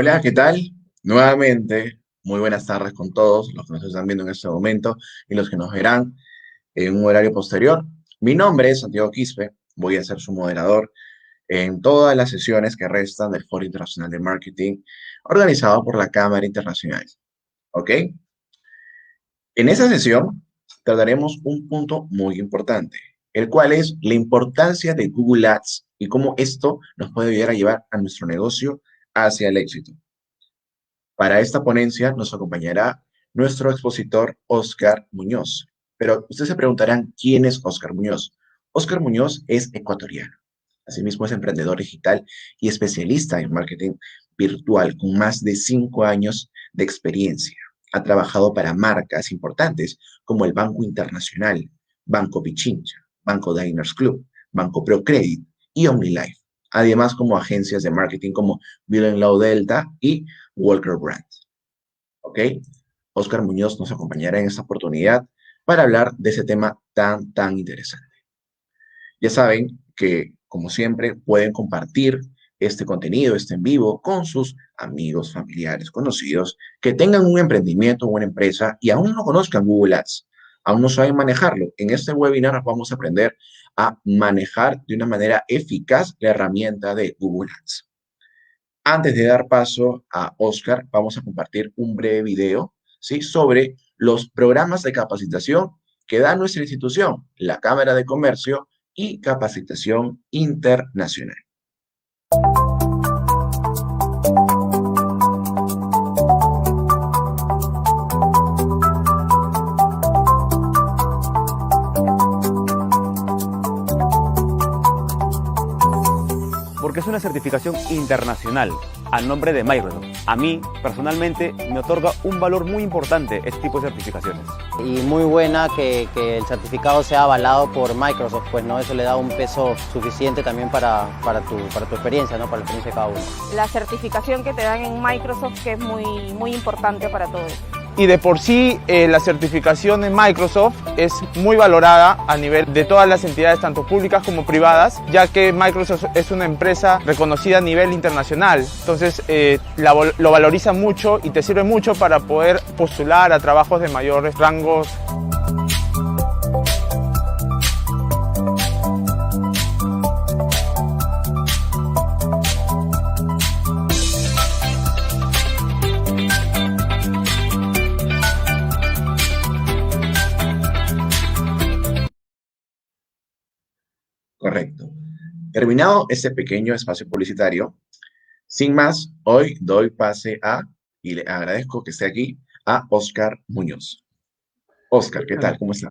Hola, ¿qué tal? Nuevamente, muy buenas tardes con todos los que nos están viendo en este momento y los que nos verán en un horario posterior. Mi nombre es Santiago Quispe, voy a ser su moderador en todas las sesiones que restan del Foro Internacional de Marketing organizado por la Cámara Internacional. ¿Ok? En esa sesión trataremos un punto muy importante, el cual es la importancia de Google Ads y cómo esto nos puede ayudar a llevar a nuestro negocio hacia el éxito. Para esta ponencia nos acompañará nuestro expositor Óscar Muñoz. Pero ustedes se preguntarán, ¿quién es Óscar Muñoz? Óscar Muñoz es ecuatoriano. Asimismo es emprendedor digital y especialista en marketing virtual con más de 5 años de experiencia. Ha trabajado para marcas importantes como el Banco Internacional, Banco Pichincha, Banco Diners Club, Banco Procredit y OmniLife. Además, como agencias de marketing como Bill Low Delta y Walker Brand. ¿Ok? Óscar Muñoz nos acompañará en esta oportunidad para hablar de ese tema tan interesante. Ya saben que, como siempre, pueden compartir este contenido, este en vivo, con sus amigos, familiares, conocidos, que tengan un emprendimiento o una empresa y aún no conozcan Google Ads, aún no saben manejarlo. En este webinar vamos a aprender a manejar de una manera eficaz la herramienta de Google Ads. Antes de dar paso a Oscar, vamos a compartir un breve video, ¿sí? Sobre los programas de capacitación que da nuestra institución, la Cámara de Comercio y Capacitación Internacional. Porque es una certificación internacional a nombre de Microsoft. A mí, personalmente, me otorga un valor muy importante este tipo de certificaciones. Y muy buena que el certificado sea avalado por Microsoft, pues no, eso le da un peso suficiente también para tu experiencia, ¿no? Para la experiencia de cada uno. La certificación que te dan en Microsoft, que es muy importante para todos. Y de por sí la certificación en Microsoft es muy valorada a nivel de todas las entidades, tanto públicas como privadas, ya que Microsoft es una empresa reconocida a nivel internacional. Entonces lo valoriza mucho y te sirve mucho para poder postular a trabajos de mayores rangos. Correcto. Terminado este pequeño espacio publicitario, sin más, hoy doy pase a, y le agradezco que esté aquí, a Óscar Muñoz. Óscar, ¿qué tal? ¿Cómo está?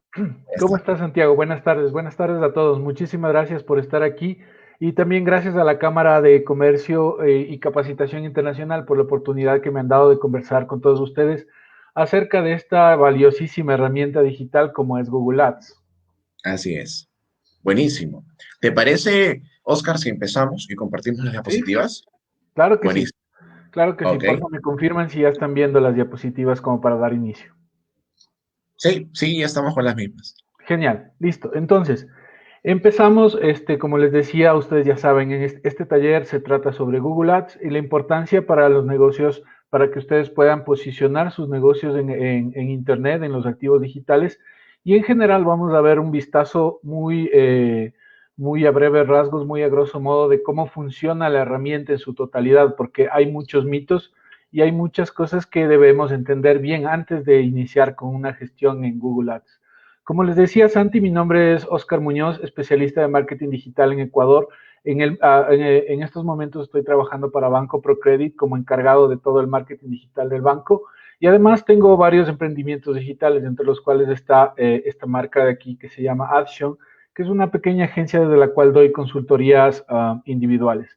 ¿Cómo estás, Santiago? Buenas tardes a todos. Muchísimas gracias por estar aquí y también gracias a la Cámara de Comercio y Capacitación Internacional por la oportunidad que me han dado de conversar con todos ustedes acerca de esta valiosísima herramienta digital como es Google Ads. Así es. Buenísimo. ¿Te parece, Óscar, si empezamos y compartimos las diapositivas? Claro que sí, Buenísimo. claro que sí. Ok. Por favor, me confirman si ya están viendo las diapositivas como para dar inicio. Sí, ya estamos con las mismas. Genial, listo. Entonces, empezamos, como les decía, ustedes ya saben, en este taller se trata sobre Google Ads y la importancia para los negocios, para que ustedes puedan posicionar sus negocios en Internet, en los activos digitales. Y en general vamos a ver un vistazo muy a breves rasgos, muy a grosso modo, de cómo funciona la herramienta en su totalidad, porque hay muchos mitos y hay muchas cosas que debemos entender bien antes de iniciar con una gestión en Google Ads. Como les decía Santi, mi nombre es Óscar Muñoz, especialista de marketing digital en Ecuador. En estos momentos estoy trabajando para Banco Procredit como encargado de todo el marketing digital del banco y además tengo varios emprendimientos digitales, entre los cuales está esta marca de aquí que se llama Action, que es una pequeña agencia desde la cual doy consultorías individuales.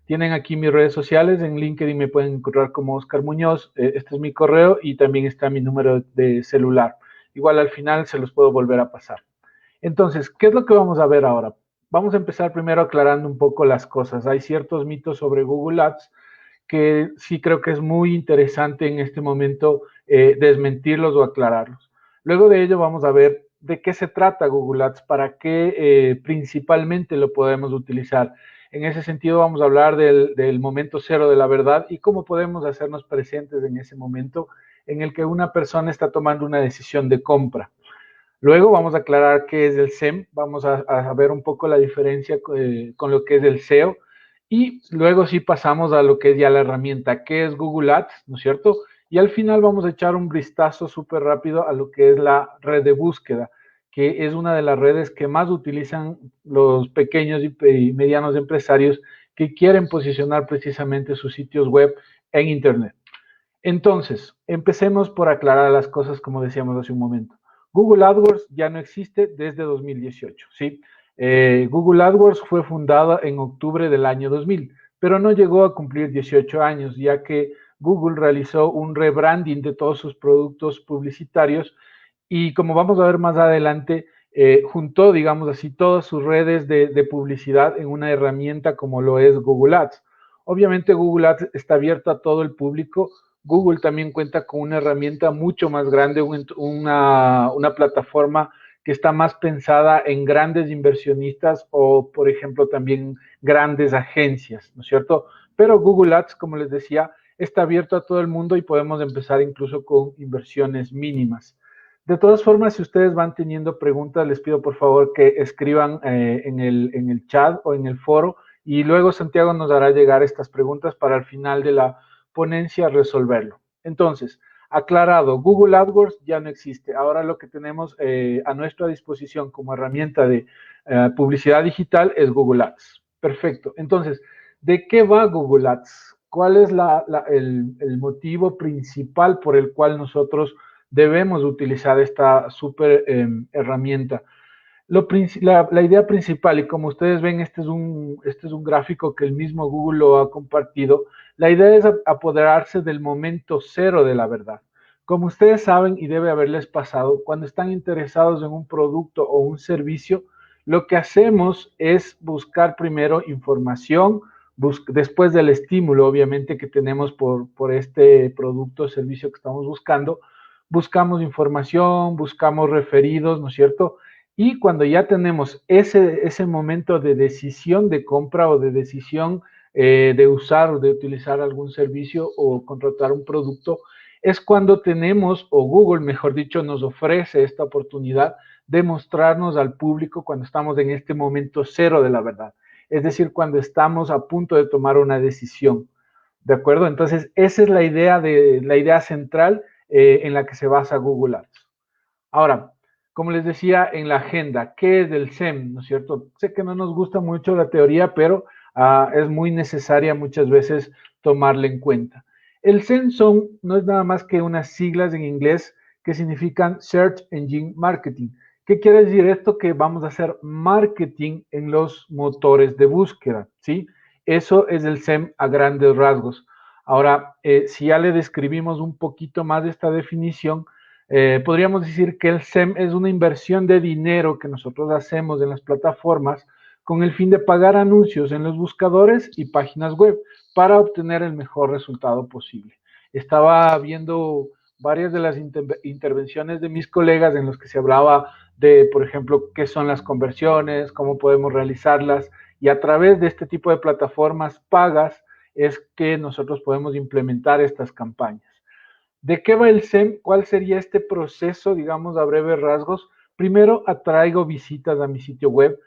Tienen aquí mis redes sociales, en LinkedIn me pueden encontrar como Óscar Muñoz, este es mi correo y también está mi número de celular. Igual al final se los puedo volver a pasar. Entonces, ¿qué es lo que vamos a ver ahora? Vamos a empezar primero aclarando un poco las cosas. Hay ciertos mitos sobre Google Ads que sí creo que es muy interesante en este momento desmentirlos o aclararlos. Luego de ello vamos a ver de qué se trata Google Ads, para qué principalmente lo podemos utilizar En ese sentido vamos a hablar del momento cero de la verdad y cómo podemos hacernos presentes en ese momento en el que una persona está tomando una decisión de compra. Luego vamos a aclarar qué es el SEM, vamos a ver un poco la diferencia con lo que es el SEO y luego sí pasamos a lo que es ya la herramienta, qué es Google Ads, ¿no es cierto? Y al final vamos a echar un vistazo súper rápido a lo que es la red de búsqueda, que es una de las redes que más utilizan los pequeños y medianos empresarios que quieren posicionar precisamente sus sitios web en Internet. Entonces, empecemos por aclarar las cosas como decíamos hace un momento. Google AdWords ya no existe desde 2018, ¿sí? Google AdWords fue fundada en octubre del año 2000, pero no llegó a cumplir 18 años, ya que Google realizó un rebranding de todos sus productos publicitarios y como vamos a ver más adelante, juntó, digamos así, todas sus redes de publicidad en una herramienta como lo es Google Ads. Obviamente Google Ads está abierto a todo el público. Google también cuenta con una herramienta mucho más grande, una plataforma que está más pensada en grandes inversionistas o, por ejemplo, también grandes agencias, ¿no es cierto? Pero Google Ads, como les decía, está abierto a todo el mundo y podemos empezar incluso con inversiones mínimas. De todas formas, si ustedes van teniendo preguntas, les pido por favor que escriban en el chat o en el foro y luego Santiago nos hará llegar estas preguntas para al final de la ponencia resolverlo. Entonces, aclarado, Google AdWords ya no existe. Ahora lo que tenemos a nuestra disposición como herramienta de publicidad digital es Google Ads. Perfecto. Entonces, ¿de qué va Google Ads? ¿Cuál es el motivo principal por el cual nosotros debemos utilizar esta súper herramienta? La idea principal, y como ustedes ven, este es un gráfico que el mismo Google lo ha compartido, la idea es apoderarse del momento cero de la verdad. Como ustedes saben, y debe haberles pasado, cuando están interesados en un producto o un servicio, lo que hacemos es buscar primero información, después del estímulo, obviamente, que tenemos por este producto o servicio que estamos buscando, buscamos información, buscamos referidos, ¿no es cierto? Y cuando ya tenemos ese momento de decisión de compra o de decisión de usar o de utilizar algún servicio o contratar un producto, es cuando tenemos, o Google, mejor dicho, nos ofrece esta oportunidad de mostrarnos al público cuando estamos en este momento cero de la verdad. Es decir, cuando estamos a punto de tomar una decisión. ¿De acuerdo? Entonces, esa es la idea central en la que se basa Google Ads. Ahora, como les decía en la agenda, ¿qué es el SEM? ¿No es cierto? Sé que no nos gusta mucho la teoría, pero es muy necesaria muchas veces tomarla en cuenta. El SEM no es nada más que unas siglas en inglés que significan Search Engine Marketing. ¿Qué quiere decir esto? Que vamos a hacer marketing en los motores de búsqueda, ¿sí? Eso es el SEM a grandes rasgos. Ahora, si ya le describimos un poquito más de esta definición, podríamos decir que el SEM es una inversión de dinero que nosotros hacemos en las plataformas con el fin de pagar anuncios en los buscadores y páginas web para obtener el mejor resultado posible. Estaba viendo varias de las intervenciones de mis colegas en los que se hablaba de, por ejemplo, qué son las conversiones, cómo podemos realizarlas, y a través de este tipo de plataformas pagas es que nosotros podemos implementar estas campañas. ¿De qué va el SEM? ¿Cuál sería este proceso, digamos, a breves rasgos? Primero, atraigo visitas a mi sitio web.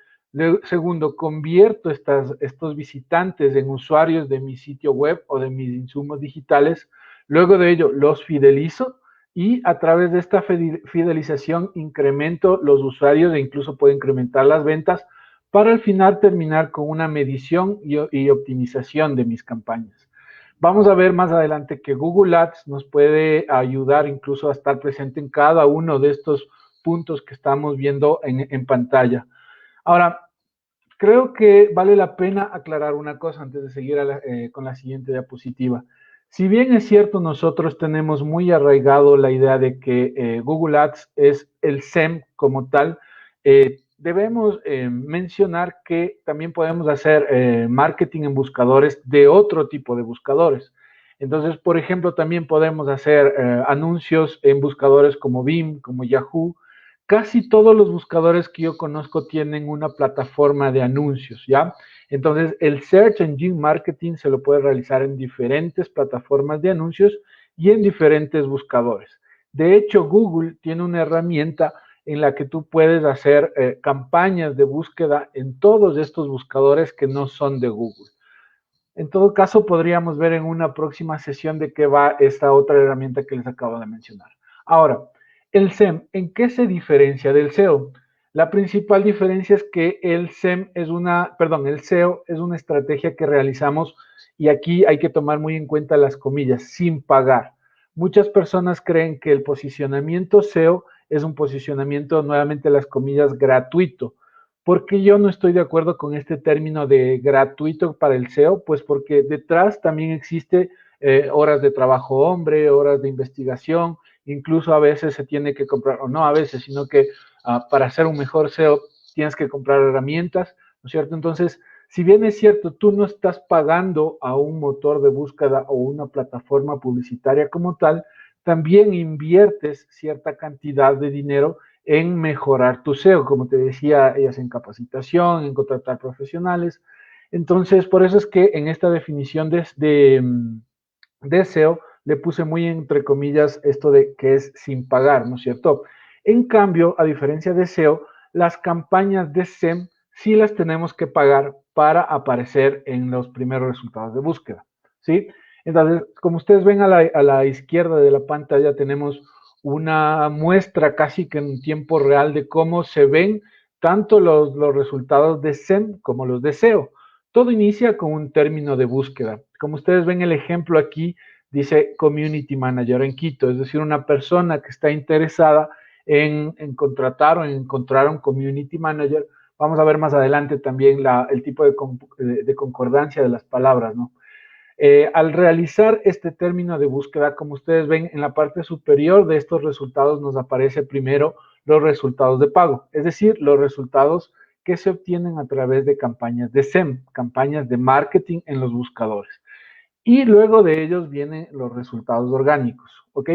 Segundo, convierto estos visitantes en usuarios de mi sitio web o de mis insumos digitales. Luego de ello, los fidelizo y a través de esta fidelización incremento los usuarios e incluso puedo incrementar las ventas para al final terminar con una medición y optimización de mis campañas. Vamos a ver más adelante que Google Ads nos puede ayudar incluso a estar presente en cada uno de estos puntos que estamos viendo en pantalla. Ahora, creo que vale la pena aclarar una cosa antes de seguir con la siguiente diapositiva. Si bien es cierto, nosotros tenemos muy arraigado la idea de que Google Ads es el SEM como tal, debemos mencionar que también podemos hacer marketing en buscadores de otro tipo de buscadores. Entonces, por ejemplo, también podemos hacer anuncios en buscadores como Bing, como Yahoo, Casi todos los buscadores que yo conozco tienen una plataforma de anuncios, ¿ya? Entonces, el Search Engine Marketing se lo puede realizar en diferentes plataformas de anuncios y en diferentes buscadores. De hecho, Google tiene una herramienta en la que tú puedes hacer campañas de búsqueda en todos estos buscadores que no son de Google. En todo caso, podríamos ver en una próxima sesión de qué va esta otra herramienta que les acabo de mencionar. Ahora, el SEM, ¿en qué se diferencia del SEO? La principal diferencia es que el SEO es una estrategia que realizamos, y aquí hay que tomar muy en cuenta las comillas, sin pagar. Muchas personas creen que el posicionamiento SEO es un posicionamiento, nuevamente las comillas, gratuito. ¿Por qué yo no estoy de acuerdo con este término de gratuito para el SEO? Pues porque detrás también existe horas de trabajo hombre, horas de investigación, incluso a veces se tiene que comprar, o no a veces, sino que para hacer un mejor SEO tienes que comprar herramientas, ¿no es cierto? Entonces, si bien es cierto, tú no estás pagando a un motor de búsqueda o una plataforma publicitaria como tal, también inviertes cierta cantidad de dinero en mejorar tu SEO, como te decía, ellas en capacitación, en contratar profesionales. Entonces, por eso es que en esta definición de SEO le puse muy entre comillas esto de que es sin pagar, ¿no es cierto? En cambio, a diferencia de SEO, las campañas de SEM sí las tenemos que pagar para aparecer en los primeros resultados de búsqueda, ¿sí? Entonces, como ustedes ven a la izquierda de la pantalla, tenemos una muestra casi que en tiempo real de cómo se ven tanto los resultados de SEM como los de SEO. Todo inicia con un término de búsqueda. Como ustedes ven el ejemplo aquí, dice Community Manager en Quito, es decir, una persona que está interesada en contratar o en encontrar un Community Manager. Vamos a ver más adelante también el tipo de concordancia de las palabras, ¿no? Al realizar este término de búsqueda, como ustedes ven en la parte superior de estos resultados nos aparece primero los resultados de pago, es decir, los resultados que se obtienen a través de campañas de SEM, campañas de marketing en los buscadores. Y luego de ellos vienen los resultados orgánicos, ¿ok?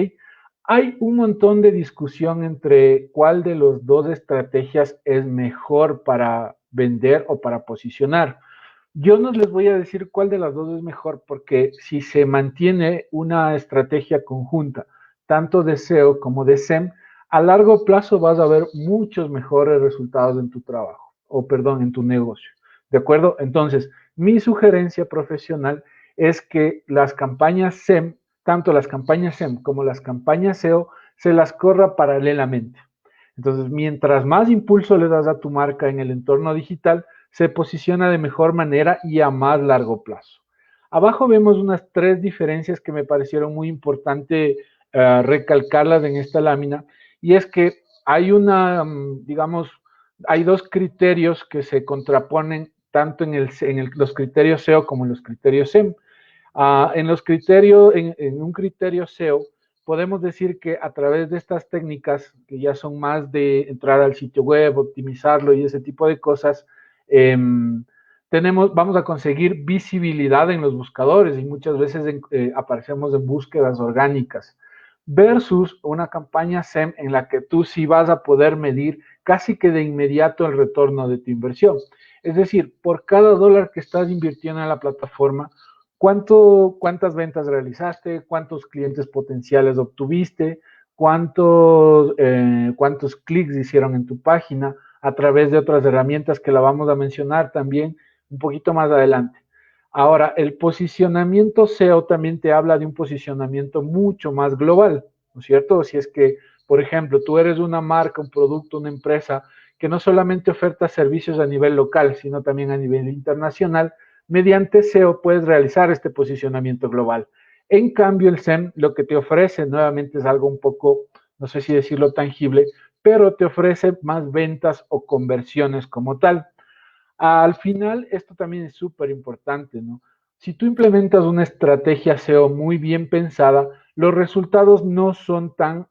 Hay un montón de discusión entre cuál de las dos estrategias es mejor para vender o para posicionar. Yo no les voy a decir cuál de las dos es mejor, porque si se mantiene una estrategia conjunta, tanto de SEO como de SEM, a largo plazo vas a ver muchos mejores resultados en tu trabajo, o perdón, en tu negocio. ¿De acuerdo? Entonces, mi sugerencia profesional es que las campañas SEM, tanto las campañas SEM como las campañas SEO, se las corra paralelamente. Entonces, mientras más impulso le das a tu marca en el entorno digital, se posiciona de mejor manera y a más largo plazo. Abajo vemos unas 3 diferencias que me parecieron muy importante recalcarlas en esta lámina, y es que hay digamos, hay 2 criterios que se contraponen tanto en los criterios SEO como en los criterios SEM. En un criterio SEO, podemos decir que a través de estas técnicas, que ya son más de entrar al sitio web, optimizarlo y ese tipo de cosas, vamos a conseguir visibilidad en los buscadores y muchas veces aparecemos en búsquedas orgánicas, versus una campaña SEM en la que tú sí vas a poder medir casi que de inmediato el retorno de tu inversión. Es decir, por cada $1 que estás invirtiendo en la plataforma, ¿cuántas ventas realizaste? ¿Cuántos clientes potenciales obtuviste? ¿Cuántos clics hicieron en tu página? A través de otras herramientas que la vamos a mencionar también un poquito más adelante. Ahora, el posicionamiento SEO también te habla de un posicionamiento mucho más global, ¿no es cierto? Si es que, por ejemplo, tú eres una marca, un producto, una empresa que no solamente oferta servicios a nivel local, sino también a nivel internacional, mediante SEO puedes realizar este posicionamiento global. En cambio, el SEM lo que te ofrece nuevamente es algo un poco, no sé si decirlo tangible, pero te ofrece más ventas o conversiones como tal. Al final, esto también es súper importante, ¿no? Si tú implementas una estrategia SEO muy bien pensada, los resultados no son tan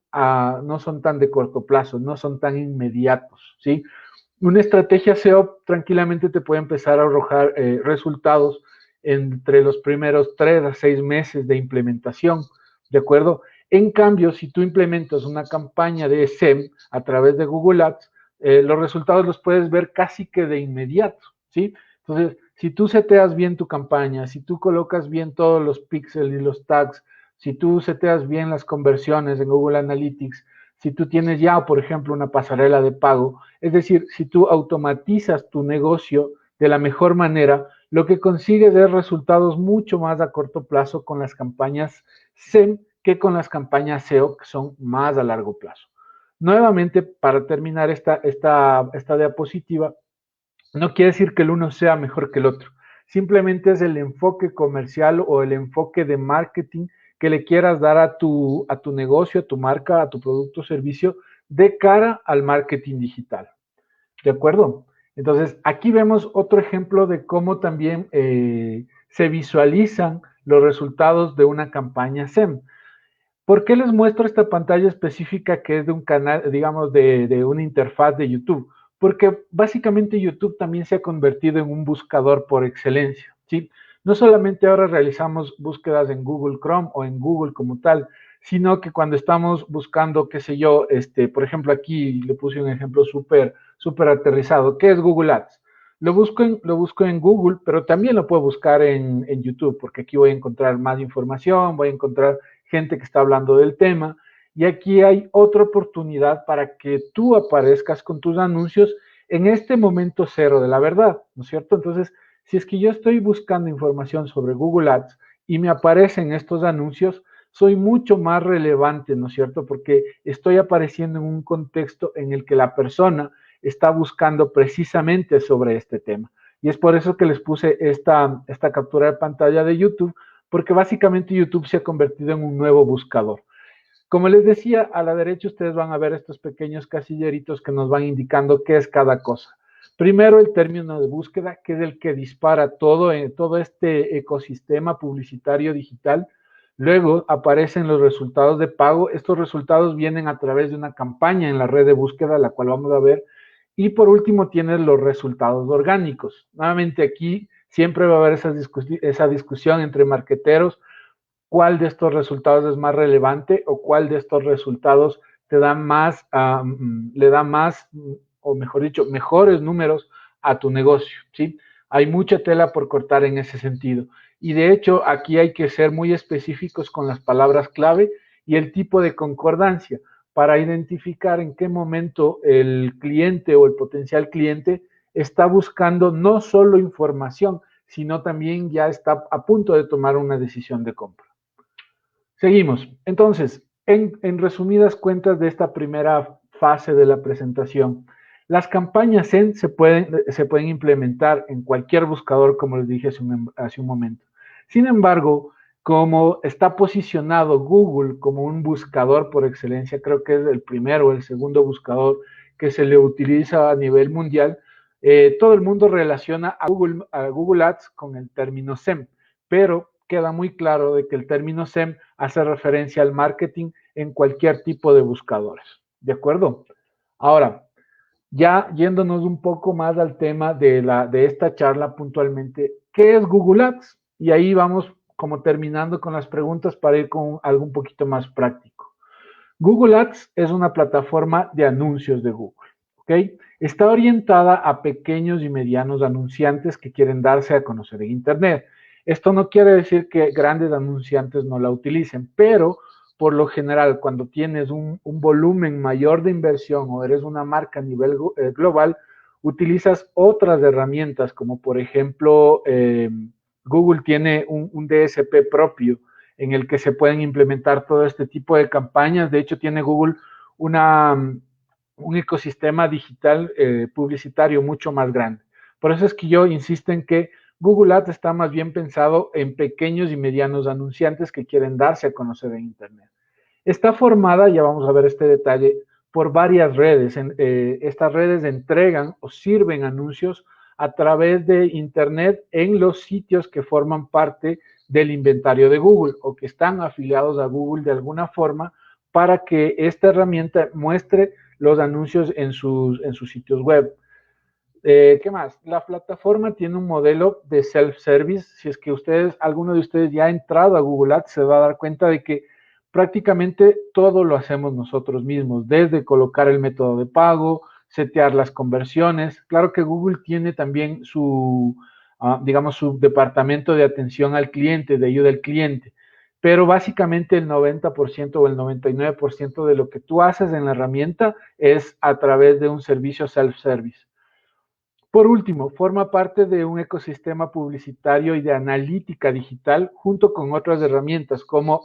de corto plazo, no son tan inmediatos, ¿sí? Una estrategia SEO tranquilamente te puede empezar a arrojar resultados entre los primeros 3 a 6 meses de implementación, ¿de acuerdo? En cambio, si tú implementas una campaña de SEM a través de Google Ads, los resultados los puedes ver casi que de inmediato, ¿sí? Entonces, si tú seteas bien tu campaña, si tú colocas bien todos los píxeles y los tags, si tú seteas bien las conversiones en Google Analytics, si tú tienes ya, por ejemplo, una pasarela de pago, es decir, si tú automatizas tu negocio de la mejor manera, lo que consigues es resultados mucho más a corto plazo con las campañas SEM que con las campañas SEO, que son más a largo plazo. Nuevamente, para terminar esta diapositiva, no quiere decir que el uno sea mejor que el otro. Simplemente es el enfoque comercial o el enfoque de marketing que le quieras dar a tu negocio, a tu marca, a tu producto o servicio de cara al marketing digital. ¿De acuerdo? Entonces, aquí vemos otro ejemplo de cómo también se visualizan los resultados de una campaña SEM. ¿Por qué les muestro esta pantalla específica que es de un canal, digamos, de una interfaz de YouTube? Porque básicamente YouTube también se ha convertido en un buscador por excelencia, ¿sí? No solamente ahora realizamos búsquedas en Google Chrome o en Google como tal, sino que cuando estamos buscando, qué sé yo, por ejemplo, aquí le puse un ejemplo súper aterrizado, ¿qué es Google Ads? Lo busco en Google, pero también lo puedo buscar en YouTube, porque aquí voy a encontrar más información, voy a encontrar gente que está hablando del tema, y aquí hay otra oportunidad para que tú aparezcas con tus anuncios en este momento cero de la verdad, ¿no es cierto? Entonces, si es que yo estoy buscando información sobre Google Ads y me aparecen estos anuncios, soy mucho más relevante, ¿no es cierto? Porque estoy apareciendo en un contexto en el que la persona está buscando precisamente sobre este tema. Y es por eso que les puse esta captura de pantalla de YouTube, porque básicamente YouTube se ha convertido en un nuevo buscador. Como les decía, a la derecha ustedes van a ver estos pequeños casilleritos que nos van indicando qué es cada cosa. Primero, el término de búsqueda, que es el que dispara todo este ecosistema publicitario digital. Luego aparecen los resultados de pago. Estos resultados vienen a través de una campaña en la red de búsqueda, la cual vamos a ver. Y por último, tienes los resultados orgánicos. Nuevamente aquí siempre va a haber esa discusión entre marqueteros, cuál de estos resultados es más relevante o cuál de estos resultados te da más, le da más, o mejor dicho, mejores números a tu negocio, ¿sí? Hay mucha tela por cortar en ese sentido. Y de hecho, aquí hay que ser muy específicos con las palabras clave y el tipo de concordancia para identificar en qué momento el cliente o el potencial cliente está buscando no solo información, sino también ya está a punto de tomar una decisión de compra. Seguimos. Entonces, en resumidas cuentas de esta primera fase de la presentación, las campañas SEM se pueden implementar en cualquier buscador, como les dije hace un momento. Sin embargo, como está posicionado Google como un buscador por excelencia, creo que es el primero o el segundo buscador que se le utiliza a nivel mundial, todo el mundo relaciona a Google Ads con el término SEM, pero queda muy claro de que el término SEM hace referencia al marketing en cualquier tipo de buscadores. ¿De acuerdo? Ahora, ya yéndonos un poco más al tema de esta charla puntualmente, ¿qué es Google Ads? Y ahí vamos como terminando con las preguntas para ir con algo un poquito más práctico. Google Ads es una plataforma de anuncios de Google, ¿ok? Está orientada a pequeños y medianos anunciantes que quieren darse a conocer en Internet. Esto no quiere decir que grandes anunciantes no la utilicen, pero por lo general, cuando tienes un volumen mayor de inversión o eres una marca a nivel global, utilizas otras herramientas, como por ejemplo, Google tiene un DSP propio en el que se pueden implementar todo este tipo de campañas. De hecho, tiene Google un ecosistema digital publicitario mucho más grande. Por eso es que yo insisto en que Google Ads está más bien pensado en pequeños y medianos anunciantes que quieren darse a conocer en Internet. Está formada, ya vamos a ver este detalle, por varias redes. Estas redes entregan o sirven anuncios a través de Internet en los sitios que forman parte del inventario de Google o que están afiliados a Google de alguna forma para que esta herramienta muestre los anuncios en sus sitios web. ¿Qué más? La plataforma tiene un modelo de self-service. Si es que alguno de ustedes ya ha entrado a Google Ads, se va a dar cuenta de que prácticamente todo lo hacemos nosotros mismos, desde colocar el método de pago, setear las conversiones. Claro que Google tiene también su, digamos, su departamento de atención al cliente, de ayuda al cliente, pero básicamente el 90% o el 99% de lo que tú haces en la herramienta es a través de un servicio self-service. Por último, forma parte de un ecosistema publicitario y de analítica digital junto con otras herramientas como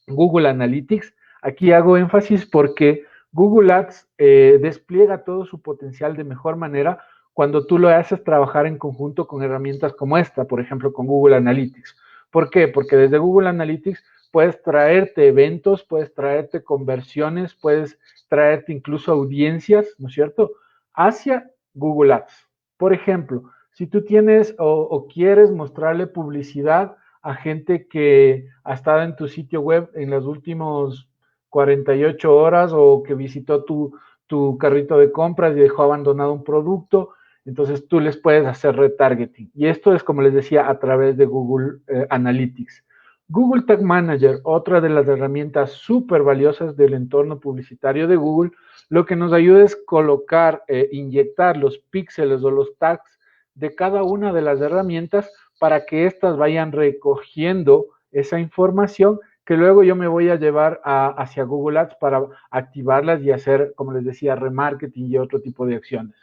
Google Analytics. Aquí hago énfasis porque Google Ads despliega todo su potencial de mejor manera cuando tú lo haces trabajar en conjunto con herramientas como esta, por ejemplo, con Google Analytics. ¿Por qué? Porque desde Google Analytics puedes traerte eventos, puedes traerte conversiones, puedes traerte incluso audiencias, ¿no es cierto?, hacia Google Ads. Por ejemplo, si tú tienes o quieres mostrarle publicidad a gente que ha estado en tu sitio web en las últimas 48 horas o que visitó tu carrito de compras y dejó abandonado un producto, entonces tú les puedes hacer retargeting. Y esto es, como les decía, a través de Google Analytics. Google Tag Manager, otra de las herramientas súper valiosas del entorno publicitario de Google, lo que nos ayuda es colocar, inyectar los píxeles o los tags de cada una de las herramientas para que éstas vayan recogiendo esa información que luego yo me voy a llevar hacia Google Ads para activarlas y hacer, como les decía, remarketing y otro tipo de acciones.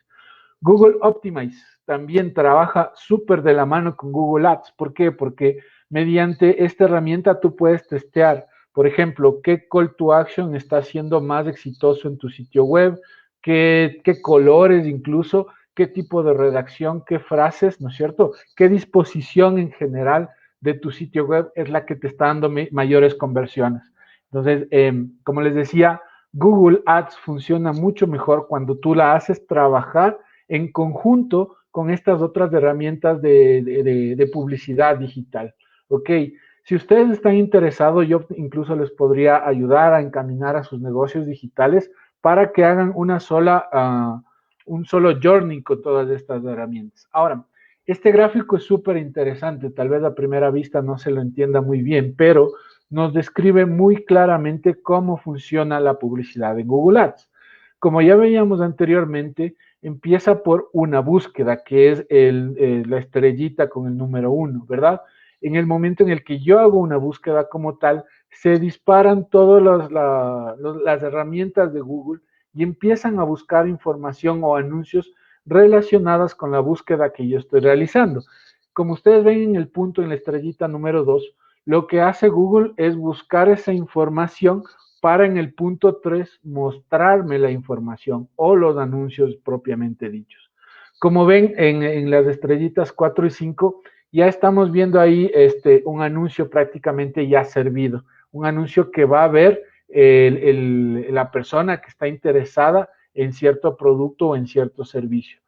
Google Optimize también trabaja súper de la mano con Google Ads. ¿Por qué? Porque mediante esta herramienta tú puedes testear, por ejemplo, qué call to action está siendo más exitoso en tu sitio web, qué colores incluso, qué tipo de redacción, qué frases, ¿no es cierto? Qué disposición en general de tu sitio web es la que te está dando mayores conversiones. Entonces, como les decía, Google Ads funciona mucho mejor cuando tú la haces trabajar en conjunto con estas otras herramientas de publicidad digital. Ok, si ustedes están interesados, yo incluso les podría ayudar a encaminar a sus negocios digitales para que hagan un solo journey con todas estas herramientas. Ahora, este gráfico es súper interesante, tal vez a primera vista no se lo entienda muy bien, pero nos describe muy claramente cómo funciona la publicidad en Google Ads. Como ya veíamos anteriormente, empieza por una búsqueda, que es la estrellita con el número 1, ¿verdad? En el momento en el que yo hago una búsqueda como tal, se disparan todas las herramientas de Google y empiezan a buscar información o anuncios relacionadas con la búsqueda que yo estoy realizando. Como ustedes ven en el punto, en la estrellita número 2, lo que hace Google es buscar esa información para en el punto 3 mostrarme la información o los anuncios propiamente dichos. Como ven en las estrellitas 4 y 5, ya estamos viendo ahí un anuncio prácticamente ya servido, un anuncio que va a ver la persona que está interesada en cierto producto o en cierto servicio.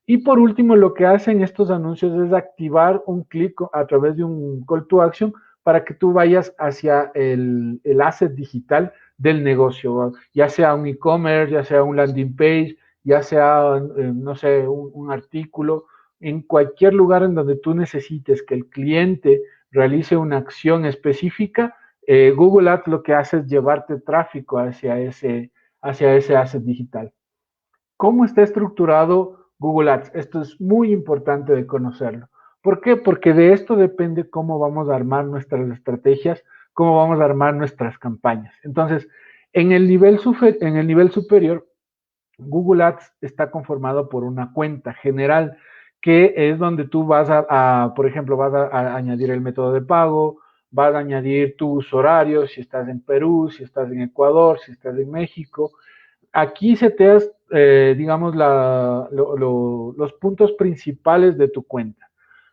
Y por último, lo que hacen estos anuncios es activar un clic a través de un call to action para que tú vayas hacia el asset digital del negocio, ya sea un e-commerce, ya sea un landing page, ya sea, no sé, un artículo, en cualquier lugar en donde tú necesites que el cliente realice una acción específica, Google Ads lo que hace es llevarte tráfico hacia ese asset digital. ¿Cómo está estructurado Google Ads? Esto es muy importante de conocerlo. ¿Por qué? Porque de esto depende cómo vamos a armar nuestras estrategias, cómo vamos a armar nuestras campañas. Entonces, en el nivel superior, Google Ads está conformado por una cuenta general, que es donde tú vas por ejemplo, vas a añadir el método de pago, vas a añadir tus horarios, si estás en Perú, si estás en Ecuador, si estás en México. Aquí seteas, digamos, los puntos principales de tu cuenta.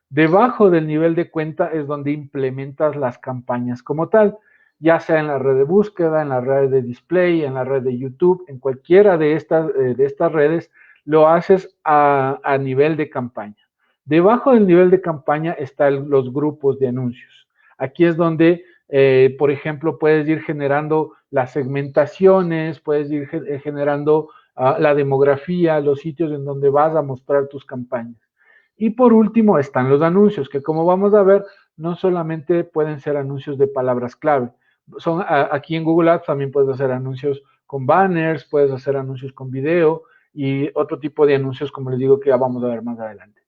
Debajo del nivel de cuenta es donde implementas las campañas como tal, ya sea en la red de búsqueda, en la red de display, en la red de YouTube, en cualquiera de estas redes, lo haces a nivel de campaña. Debajo del nivel de campaña están los grupos de anuncios. Aquí es donde, por ejemplo, puedes ir generando las segmentaciones, puedes ir generando la demografía, los sitios en donde vas a mostrar tus campañas. Y por último están los anuncios, que como vamos a ver, no solamente pueden ser anuncios de palabras clave. aquí en Google Ads también puedes hacer anuncios con banners, puedes hacer anuncios con video y otro tipo de anuncios, como les digo, que ya vamos a ver más adelante.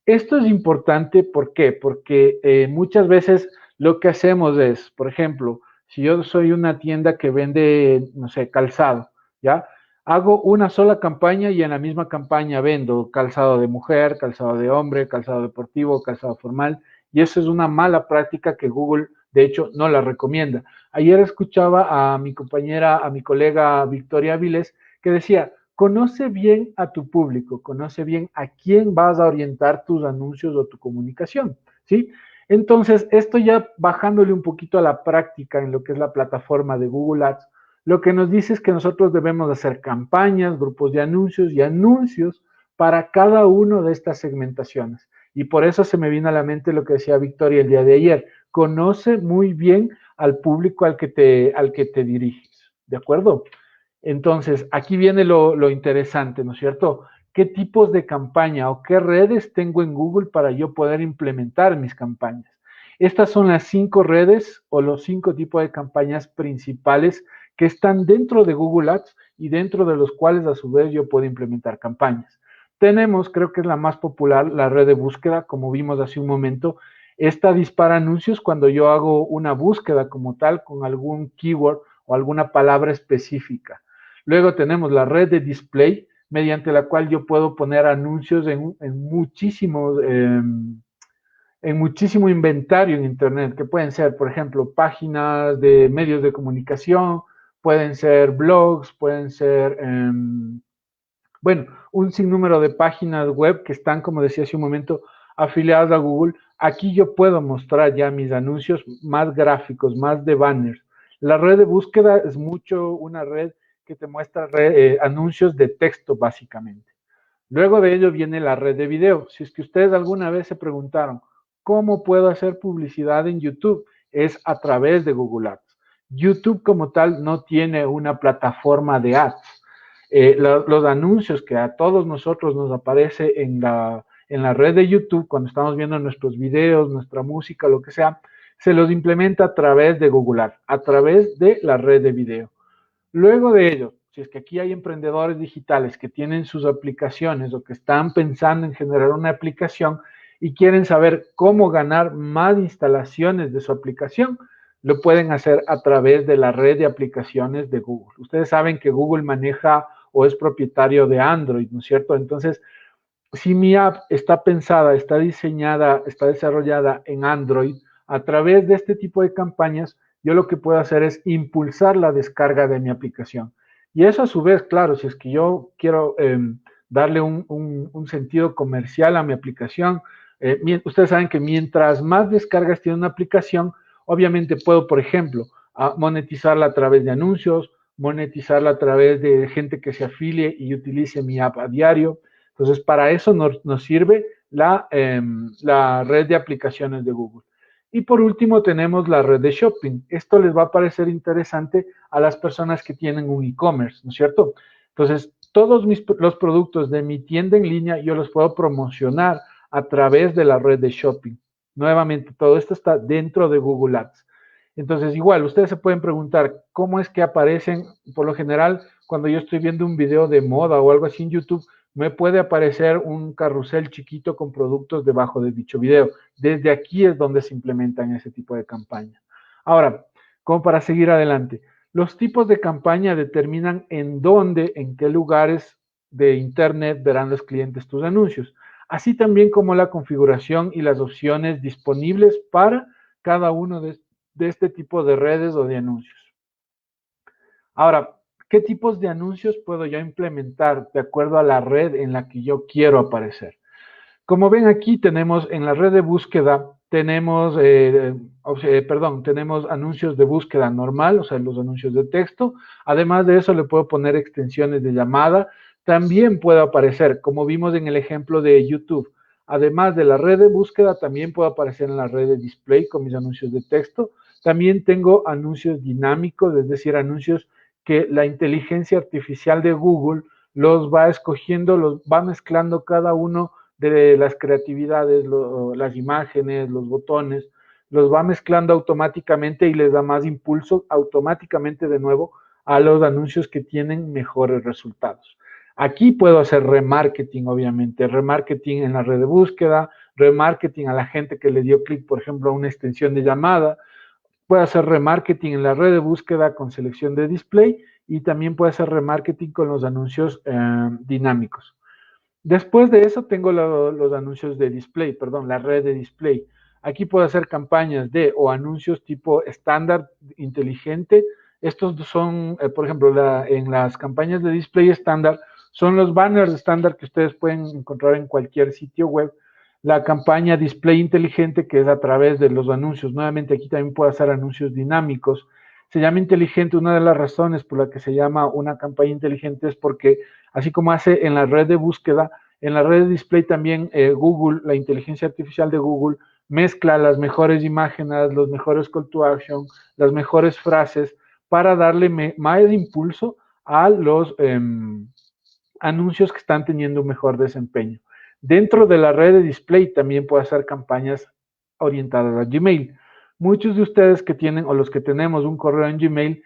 Esto es importante, ¿por qué? Porque muchas veces lo que hacemos es, por ejemplo, si yo soy una tienda que vende, no sé, calzado, ¿ya? Hago una sola campaña y en la misma campaña vendo calzado de mujer, calzado de hombre, calzado deportivo, calzado formal, y eso es una mala práctica que Google, de hecho, no la recomienda. Ayer escuchaba a mi compañera, a mi colega Victoria Viles, que decía, conoce bien a tu público, conoce bien a quién vas a orientar tus anuncios o tu comunicación, ¿sí? Entonces, esto ya bajándole un poquito a la práctica en lo que es la plataforma de Google Ads, lo que nos dice es que nosotros debemos hacer campañas, grupos de anuncios y anuncios para cada una de estas segmentaciones. Y por eso se me vino a la mente lo que decía Victoria el día de ayer. Conoce muy bien al público al que te diriges, ¿de acuerdo? Entonces, aquí viene lo interesante, ¿no es cierto? ¿Qué tipos de campaña o qué redes tengo en Google para yo poder implementar mis campañas? Estas son las 5 redes o los 5 tipos de campañas principales que están dentro de Google Ads y dentro de los cuales a su vez yo puedo implementar campañas. Tenemos, creo que es la más popular, la red de búsqueda, como vimos hace un momento. Esta dispara anuncios cuando yo hago una búsqueda como tal con algún keyword o alguna palabra específica. Luego tenemos la red de display, mediante la cual yo puedo poner anuncios en muchísimo inventario en Internet, que pueden ser, por ejemplo, páginas de medios de comunicación, pueden ser blogs, pueden ser, bueno, un sinnúmero de páginas web que están, como decía hace un momento, afiliadas a Google. Aquí yo puedo mostrar ya mis anuncios más gráficos, más de banners. La red de búsqueda es mucho una red que te muestra anuncios de texto, básicamente. Luego de ello viene la red de video. Si es que ustedes alguna vez se preguntaron, ¿cómo puedo hacer publicidad en YouTube? Es a través de Google Ads. YouTube como tal no tiene una plataforma de ads. Los anuncios que a todos nosotros nos aparece en la red de YouTube, cuando estamos viendo nuestros videos, nuestra música, lo que sea, se los implementa a través de Google Ads, a través de la red de video. Luego de ello, si es que aquí hay emprendedores digitales que tienen sus aplicaciones o que están pensando en generar una aplicación y quieren saber cómo ganar más instalaciones de su aplicación, lo pueden hacer a través de la red de aplicaciones de Google. Ustedes saben que Google maneja o es propietario de Android, ¿no es cierto? Entonces, si mi app está pensada, está diseñada, está desarrollada en Android, a través de este tipo de campañas, yo lo que puedo hacer es impulsar la descarga de mi aplicación. Y eso a su vez, claro, si es que yo quiero darle un sentido comercial a mi aplicación, ustedes saben que mientras más descargas tiene una aplicación, obviamente puedo, por ejemplo, monetizarla a través de anuncios, monetizarla a través de gente que se afilie y utilice mi app a diario. Entonces, para eso nos sirve la red de aplicaciones de Google. Y por último, tenemos la red de shopping. Esto les va a parecer interesante a las personas que tienen un e-commerce, ¿no es cierto? Entonces, todos los productos de mi tienda en línea yo los puedo promocionar a través de la red de shopping. Nuevamente, todo esto está dentro de Google Ads. Entonces, igual, ustedes se pueden preguntar, ¿cómo es que aparecen? Por lo general, cuando yo estoy viendo un video de moda o algo así en YouTube, me puede aparecer un carrusel chiquito con productos debajo de dicho video. Desde aquí es donde se implementan ese tipo de campaña. Ahora, como para seguir adelante, los tipos de campaña determinan en dónde, en qué lugares de Internet verán los clientes tus anuncios, así también como la configuración y las opciones disponibles para cada uno de este tipo de redes o de anuncios. Ahora, ¿qué tipos de anuncios puedo yo implementar de acuerdo a la red en la que yo quiero aparecer? Como ven aquí tenemos en la red de búsqueda, tenemos anuncios de búsqueda normal, o sea, los anuncios de texto. Además de eso le puedo poner extensiones de llamada. También puede aparecer, como vimos en el ejemplo de YouTube, además de la red de búsqueda, también puedo aparecer en la red de display con mis anuncios de texto. También tengo anuncios dinámicos, es decir, anuncios que la inteligencia artificial de Google los va escogiendo, los va mezclando cada uno de las creatividades, las imágenes, los botones, los va mezclando automáticamente y les da más impulso automáticamente de nuevo a los anuncios que tienen mejores resultados. Aquí puedo hacer remarketing, obviamente, remarketing en la red de búsqueda, remarketing a la gente que le dio clic, por ejemplo, a una extensión de llamada. Puedo hacer remarketing en la red de búsqueda con selección de display y también puedo hacer remarketing con los anuncios dinámicos. Después de eso tengo los anuncios de display, perdón, la red de display. Aquí puedo hacer campañas o anuncios tipo estándar inteligente. Estos son, por ejemplo, en las campañas de display estándar, son los banners estándar que ustedes pueden encontrar en cualquier sitio web. La campaña display inteligente, que es a través de los anuncios. Nuevamente, aquí también puedo hacer anuncios dinámicos. Se llama inteligente, una de las razones por la que se llama una campaña inteligente es porque, así como hace en la red de búsqueda, en la red de display también Google, la inteligencia artificial de Google, mezcla las mejores imágenes, los mejores call to action, las mejores frases, para darle más impulso a los anuncios que están teniendo un mejor desempeño. Dentro de la red de display también puedo hacer campañas orientadas a Gmail. Muchos de ustedes que tienen o los que tenemos un correo en Gmail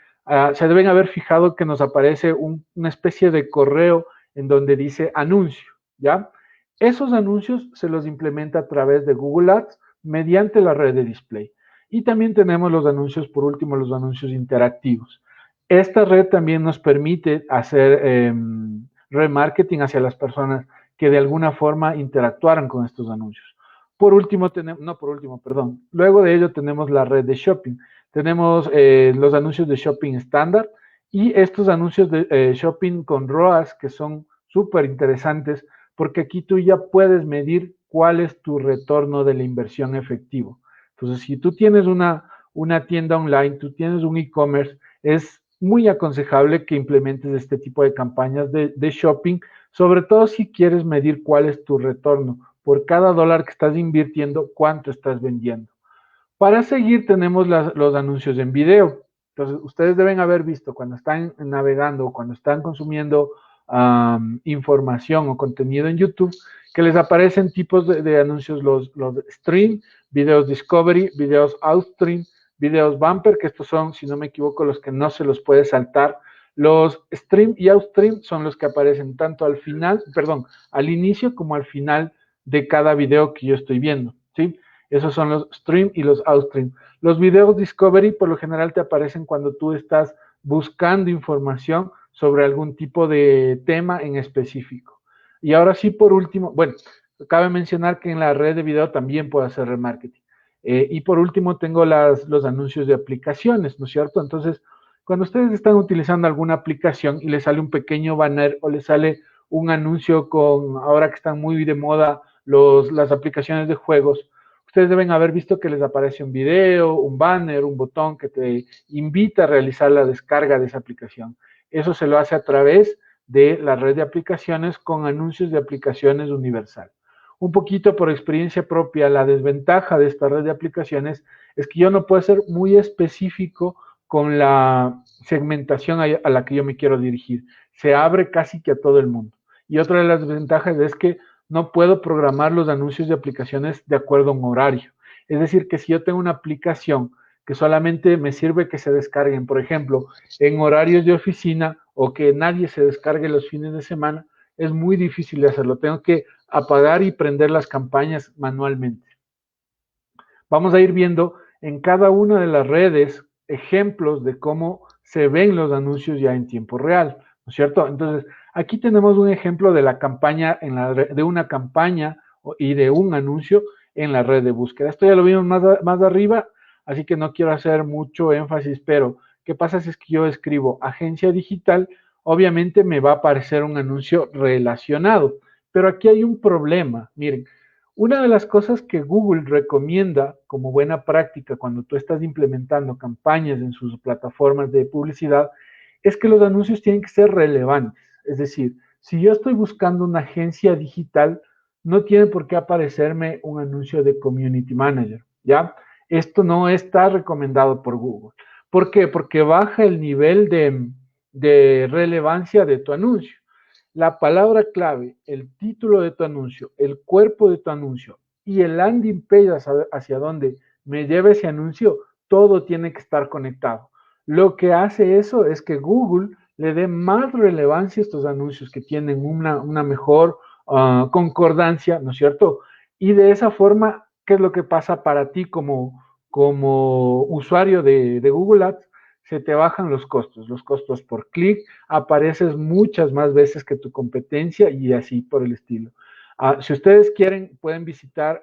se deben haber fijado que nos aparece una especie de correo en donde dice anuncio, ¿ya? Esos anuncios se los implementa a través de Google Ads mediante la red de display. Y también tenemos los anuncios, por último, los anuncios interactivos. Esta red también nos permite hacer remarketing hacia las personas que de alguna forma interactuaran con estos anuncios. Luego de ello tenemos la red de shopping. Tenemos los anuncios de shopping estándar y estos anuncios de shopping con ROAS que son súper interesantes porque aquí tú ya puedes medir cuál es tu retorno de la inversión efectivo. Entonces, si tú tienes una tienda online, tú tienes un e-commerce, es muy aconsejable que implementes este tipo de campañas de shopping, sobre todo si quieres medir cuál es tu retorno. Por cada dólar que estás invirtiendo, cuánto estás vendiendo. Para seguir tenemos los anuncios en video. Entonces, ustedes deben haber visto cuando están navegando o cuando están consumiendo información o contenido en YouTube, que les aparecen tipos de anuncios, los stream, videos discovery, videos outstream, videos bumper, que estos son, si no me equivoco, los que no se los puede saltar. Los stream y outstream son los que aparecen tanto al inicio como al final de cada video que yo estoy viendo, ¿sí? Esos son los stream y los outstream. Los videos discovery por lo general te aparecen cuando tú estás buscando información sobre algún tipo de tema en específico. Y ahora sí, por último, bueno, cabe mencionar que en la red de video también puedo hacer remarketing. Y por último tengo los anuncios de aplicaciones, ¿no es cierto? Entonces, cuando ustedes están utilizando alguna aplicación y les sale un pequeño banner o les sale un anuncio ahora que están muy de moda las aplicaciones de juegos, ustedes deben haber visto que les aparece un video, un banner, un botón que te invita a realizar la descarga de esa aplicación. Eso se lo hace a través de la red de aplicaciones con anuncios de aplicaciones universal. Un poquito por experiencia propia, la desventaja de esta red de aplicaciones es que yo no puedo ser muy específico con la segmentación a la que yo me quiero dirigir. Se abre casi que a todo el mundo. Y otra de las desventajas es que no puedo programar los anuncios de aplicaciones de acuerdo a un horario. Es decir, que si yo tengo una aplicación que solamente me sirve que se descarguen, por ejemplo, en horarios de oficina o que nadie se descargue los fines de semana, es muy difícil de hacerlo. Tengo que apagar y prender las campañas manualmente. Vamos a ir viendo en cada una de las redes ejemplos de cómo se ven los anuncios ya en tiempo real, ¿no es cierto? Entonces, aquí tenemos un ejemplo de la campaña, de una campaña y de un anuncio en la red de búsqueda. Esto ya lo vimos más arriba, así que no quiero hacer mucho énfasis, pero ¿qué pasa si es que yo escribo agencia digital? Obviamente me va a aparecer un anuncio relacionado, pero aquí hay un problema. Miren, una de las cosas que Google recomienda como buena práctica cuando tú estás implementando campañas en sus plataformas de publicidad es que los anuncios tienen que ser relevantes. Es decir, si yo estoy buscando una agencia digital, no tiene por qué aparecerme un anuncio de Community Manager, ¿ya? Esto no está recomendado por Google. ¿Por qué? Porque baja el nivel de relevancia de tu anuncio. La palabra clave, el título de tu anuncio, el cuerpo de tu anuncio y el landing page hacia donde me lleva ese anuncio, todo tiene que estar conectado. Lo que hace eso es que Google le dé más relevancia a estos anuncios que tienen una mejor concordancia, ¿no es cierto? Y de esa forma, ¿qué es lo que pasa para ti como usuario de Google Ads? Se te bajan los costos por clic, apareces muchas más veces que tu competencia y así por el estilo. Si ustedes quieren, pueden visitar,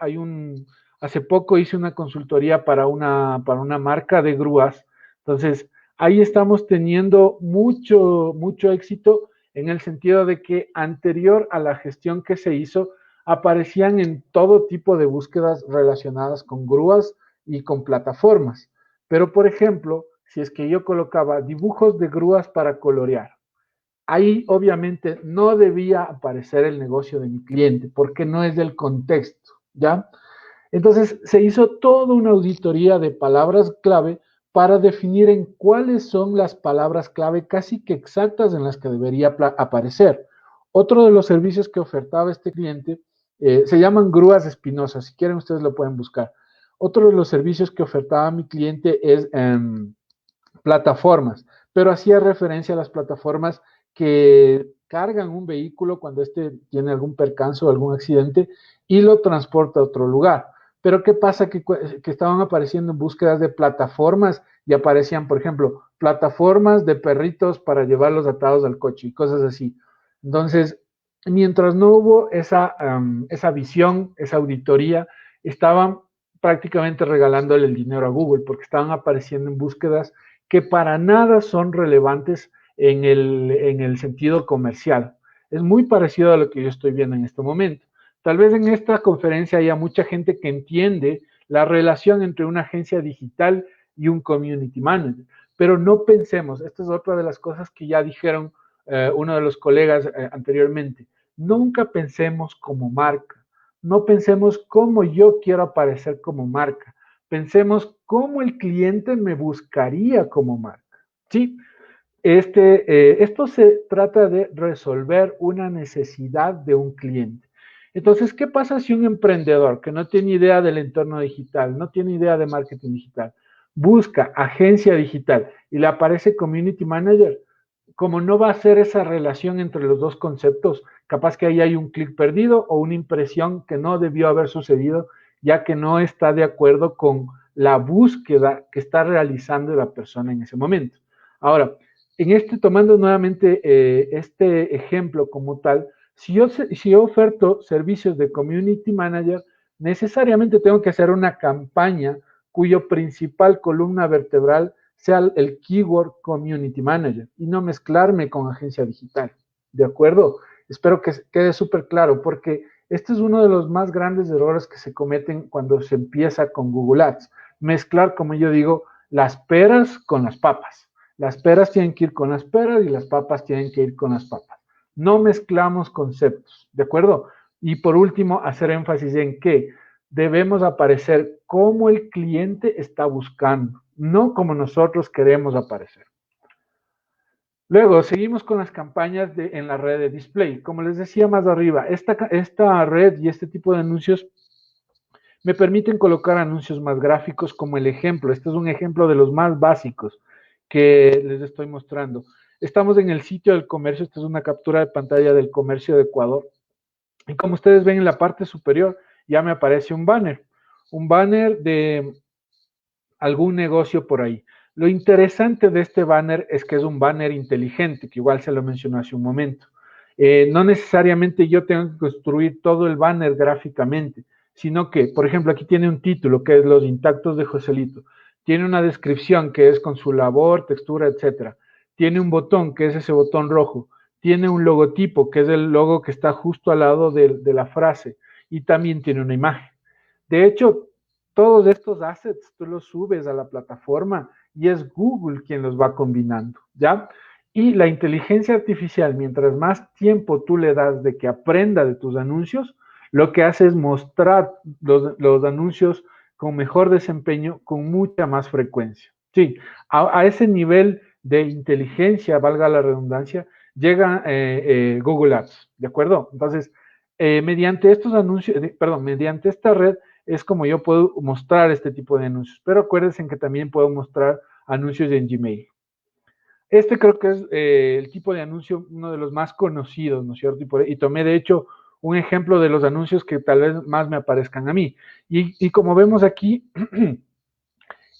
hace poco hice una consultoría para una marca de grúas, entonces ahí estamos teniendo mucho éxito en el sentido de que anterior a la gestión que se hizo, aparecían en todo tipo de búsquedas relacionadas con grúas y con plataformas. Pero, por ejemplo, si es que yo colocaba dibujos de grúas para colorear, ahí obviamente no debía aparecer el negocio de mi cliente porque no es del contexto, ¿ya? Entonces se hizo toda una auditoría de palabras clave para definir en cuáles son las palabras clave casi que exactas en las que debería aparecer. Otro de los servicios que ofertaba este cliente se llaman grúas espinosas, si quieren ustedes lo pueden buscar. Otro de los servicios que ofertaba mi cliente es plataformas, pero hacía referencia a las plataformas que cargan un vehículo cuando éste tiene algún percance o algún accidente y lo transporta a otro lugar. Pero ¿qué pasa? Que estaban apareciendo en búsquedas de plataformas y aparecían, por ejemplo, plataformas de perritos para llevarlos atados al coche y cosas así. Entonces, mientras no hubo esa visión, esa auditoría, estaban prácticamente regalándole el dinero a Google porque estaban apareciendo en búsquedas que para nada son relevantes en el sentido comercial. Es muy parecido a lo que yo estoy viendo en este momento. Tal vez en esta conferencia haya mucha gente que entiende la relación entre una agencia digital y un community manager, pero no pensemos, esta es otra de las cosas que ya dijeron uno de los colegas anteriormente, nunca pensemos como marca, no pensemos cómo yo quiero aparecer como marca, pensemos cómo el cliente me buscaría como marca, ¿sí? Esto se trata de resolver una necesidad de un cliente. Entonces, ¿qué pasa si un emprendedor que no tiene idea del entorno digital, no tiene idea de marketing digital, busca agencia digital y le aparece community manager? Como no va a hacer esa relación entre los dos conceptos, capaz que ahí hay un clic perdido o una impresión que no debió haber sucedido, ya que no está de acuerdo con la búsqueda que está realizando la persona en ese momento. Ahora, tomando nuevamente este ejemplo como tal, si yo oferto servicios de community manager, necesariamente tengo que hacer una campaña cuyo principal columna vertebral sea el keyword community manager y no mezclarme con agencia digital. ¿De acuerdo? Espero que quede súper claro porque este es uno de los más grandes errores que se cometen cuando se empieza con Google Ads. Mezclar, como yo digo, las peras con las papas. Las peras tienen que ir con las peras y las papas tienen que ir con las papas. No mezclamos conceptos, ¿de acuerdo? Y por último, hacer énfasis en que debemos aparecer como el cliente está buscando, no como nosotros queremos aparecer. Luego, seguimos con las campañas en la red de display. Como les decía más arriba, esta red y este tipo de anuncios me permiten colocar anuncios más gráficos como el ejemplo. Este es un ejemplo de los más básicos que les estoy mostrando. Estamos en el sitio del comercio, esta es una captura de pantalla del comercio de Ecuador. Y como ustedes ven en la parte superior, ya me aparece un banner de algún negocio por ahí. Lo interesante de este banner es que es un banner inteligente, que igual se lo mencionó hace un momento. No necesariamente yo tengo que construir todo el banner gráficamente, sino que, por ejemplo, aquí tiene un título que es Los Intactos de Joselito. Tiene una descripción que es con su labor, textura, etcétera. Tiene un botón que es ese botón rojo. Tiene un logotipo que es el logo que está justo al lado de la frase. Y también tiene una imagen. De hecho, todos estos assets tú los subes a la plataforma y es Google quien los va combinando, ¿ya? Y la inteligencia artificial, mientras más tiempo tú le das de que aprenda de tus anuncios, lo que hace es mostrar los anuncios con mejor desempeño, con mucha más frecuencia. Sí, a ese nivel de inteligencia, valga la redundancia, llega Google Ads, ¿de acuerdo? Entonces, mediante estos anuncios, mediante esta red, es como yo puedo mostrar este tipo de anuncios. Pero acuérdense que también puedo mostrar anuncios en Gmail. Este creo que es el tipo de anuncio, uno de los más conocidos, ¿no es cierto? Y tomé, de hecho, un ejemplo de los anuncios que tal vez más me aparezcan a mí. Y como vemos aquí,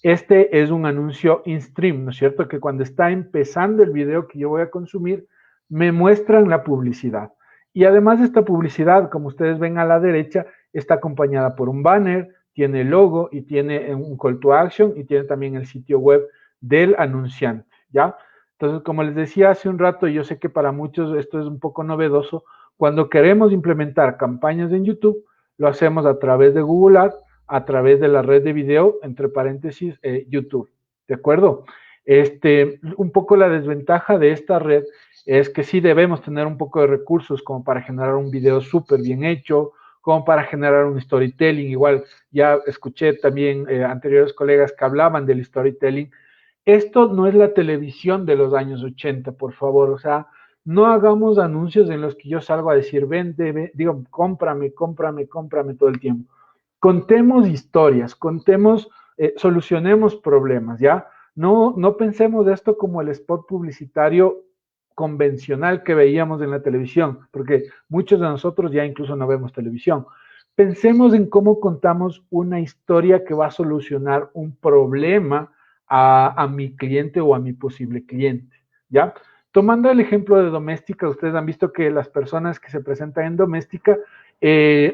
este es un anuncio in-stream, ¿no es cierto? Que cuando está empezando el video que yo voy a consumir, me muestran la publicidad. Y además esta publicidad, como ustedes ven a la derecha, está acompañada por un banner, tiene el logo y tiene un call to action y tiene también el sitio web del anunciante, ¿ya? Entonces, como les decía hace un rato, yo sé que para muchos esto es un poco novedoso, cuando queremos implementar campañas en YouTube, lo hacemos a través de Google Ads, a través de la red de video, entre paréntesis, YouTube, ¿de acuerdo? Un poco la desventaja de esta red es que sí debemos tener un poco de recursos como para generar un video súper bien hecho, como para generar un storytelling. Igual ya escuché también anteriores colegas que hablaban del storytelling. Esto no es la televisión de los años 80, por favor. O sea, no hagamos anuncios en los que yo salgo a decir, vende, digo, cómprame, cómprame, cómprame todo el tiempo. Contemos historias, solucionemos problemas, ¿ya? No pensemos de esto como el spot publicitario convencional que veíamos en la televisión, porque muchos de nosotros ya incluso no vemos televisión. Pensemos en cómo contamos una historia que va a solucionar un problema a mi cliente o a mi posible cliente, ¿ya? Tomando el ejemplo de doméstica, ustedes han visto que las personas que se presentan en doméstica,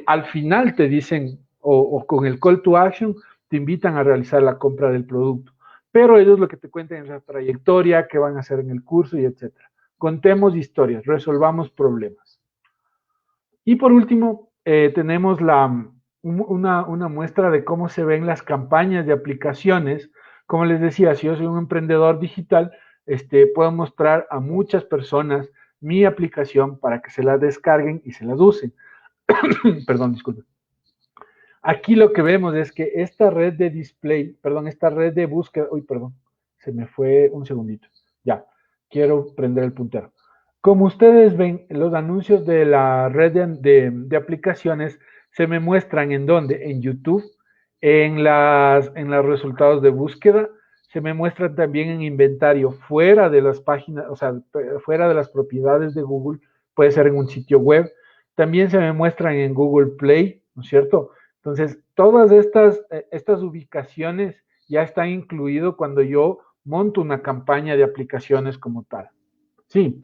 al final te dicen, o con el call to action, te invitan a realizar la compra del producto. Pero ellos lo que te cuentan es la trayectoria, qué van a hacer en el curso y etcétera. Contemos historias, resolvamos problemas. Y por último, tenemos una muestra de cómo se ven las campañas de aplicaciones. Como les decía, si yo soy un emprendedor digital, puedo mostrar a muchas personas mi aplicación para que se la descarguen y se las usen. Perdón, disculpen. Aquí lo que vemos es que esta red de display, perdón, esta red de búsqueda, uy, perdón, se me fue un segundito. Ya, quiero prender el puntero. Como ustedes ven, los anuncios de la red de aplicaciones se me muestran en dónde, en YouTube, en los resultados de búsqueda, se me muestran también en inventario fuera de las páginas, o sea, fuera de las propiedades de Google, puede ser en un sitio web, también se me muestran en Google Play, ¿no es cierto? Entonces, todas estas ubicaciones ya están incluidas cuando yo monto una campaña de aplicaciones como tal. Sí.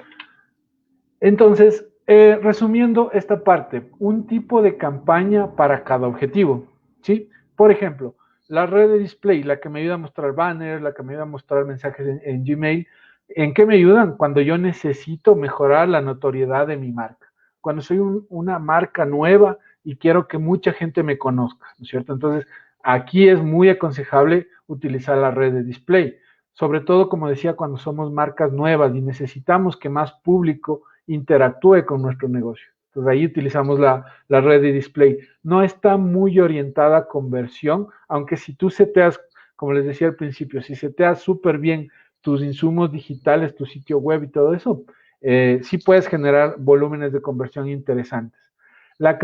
Entonces, resumiendo esta parte, un tipo de campaña para cada objetivo, ¿sí? Por ejemplo, la red de display, la que me ayuda a mostrar banners, la que me ayuda a mostrar mensajes en Gmail, ¿en qué me ayudan? Cuando yo necesito mejorar la notoriedad de mi marca. Cuando soy una marca nueva y quiero que mucha gente me conozca, ¿no es cierto? Entonces, aquí es muy aconsejable utilizar la red de display. Sobre todo, como decía, cuando somos marcas nuevas y necesitamos que más público interactúe con nuestro negocio. Entonces ahí utilizamos la red de display. No está muy orientada a conversión, aunque si tú seteas, como les decía al principio, si seteas súper bien tus insumos digitales, tu sitio web y todo eso, sí puedes generar volúmenes de conversión interesantes. La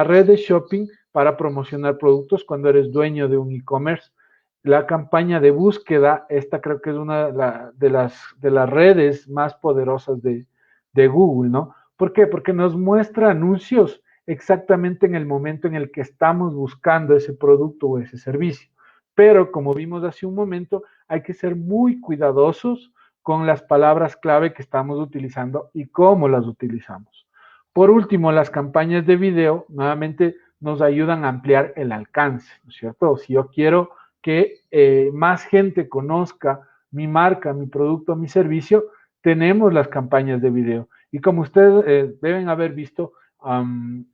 red de shopping para promocionar productos cuando eres dueño de un e-commerce. La campaña de búsqueda, esta creo que es una de las redes más poderosas de Google, ¿no? ¿Por qué? Porque nos muestra anuncios exactamente en el momento en el que estamos buscando ese producto o ese servicio. Pero como vimos hace un momento, hay que ser muy cuidadosos con las palabras clave que estamos utilizando y cómo las utilizamos. Por último, las campañas de video nuevamente nos ayudan a ampliar el alcance, ¿no es cierto? Si yo quiero que más gente conozca mi marca, mi producto, mi servicio, tenemos las campañas de video. Y como ustedes deben haber visto,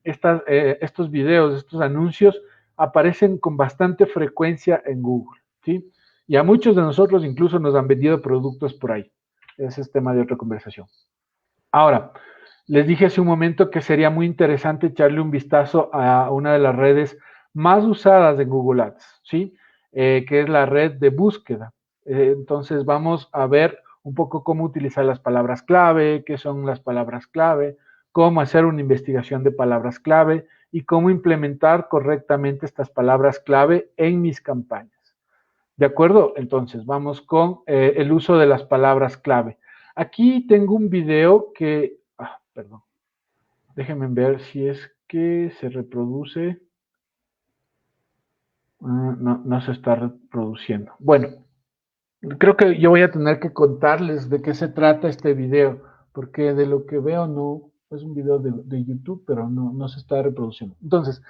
estos videos, estos anuncios, aparecen con bastante frecuencia en Google, ¿sí? Y a muchos de nosotros incluso nos han vendido productos por ahí. Ese es tema de otra conversación. Ahora, les dije hace un momento que sería muy interesante echarle un vistazo a una de las redes más usadas en Google Ads, ¿sí? Que es la red de búsqueda. Entonces vamos a ver un poco cómo utilizar las palabras clave, qué son las palabras clave, cómo hacer una investigación de palabras clave y cómo implementar correctamente estas palabras clave en mis campañas. ¿De acuerdo? Entonces, vamos con el uso de las palabras clave. Aquí tengo un video que, perdón, déjenme ver si es que se reproduce. No se está reproduciendo. Bueno, creo que yo voy a tener que contarles de qué se trata este video, porque de lo que veo no, es un video de YouTube, pero no se está reproduciendo. Entonces,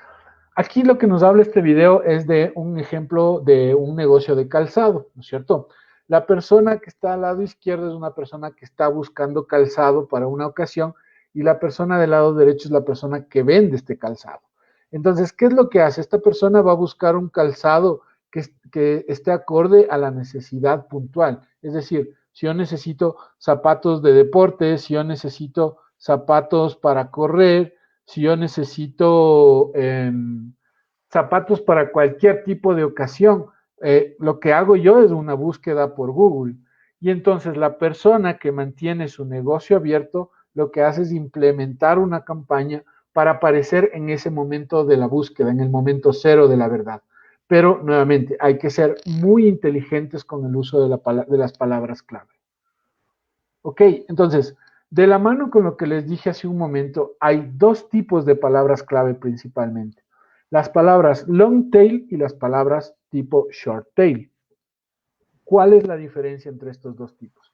aquí lo que nos habla este video es de un ejemplo de un negocio de calzado, ¿no es cierto? La persona que está al lado izquierdo es una persona que está buscando calzado para una ocasión y la persona del lado derecho es la persona que vende este calzado. Entonces, ¿qué es lo que hace? Esta persona va a buscar un calzado que esté acorde a la necesidad puntual. Es decir, si yo necesito zapatos de deporte, si yo necesito zapatos para correr, si yo necesito zapatos para cualquier tipo de ocasión, lo que hago yo es una búsqueda por Google. Y entonces la persona que mantiene su negocio abierto, lo que hace es implementar una campaña para aparecer en ese momento de la búsqueda, en el momento cero de la verdad. Pero nuevamente, hay que ser muy inteligentes con el uso de las palabras clave. Ok, entonces, de la mano con lo que les dije hace un momento, hay dos tipos de palabras clave principalmente. Las palabras long tail y las palabras tipo short tail. ¿Cuál es la diferencia entre estos dos tipos?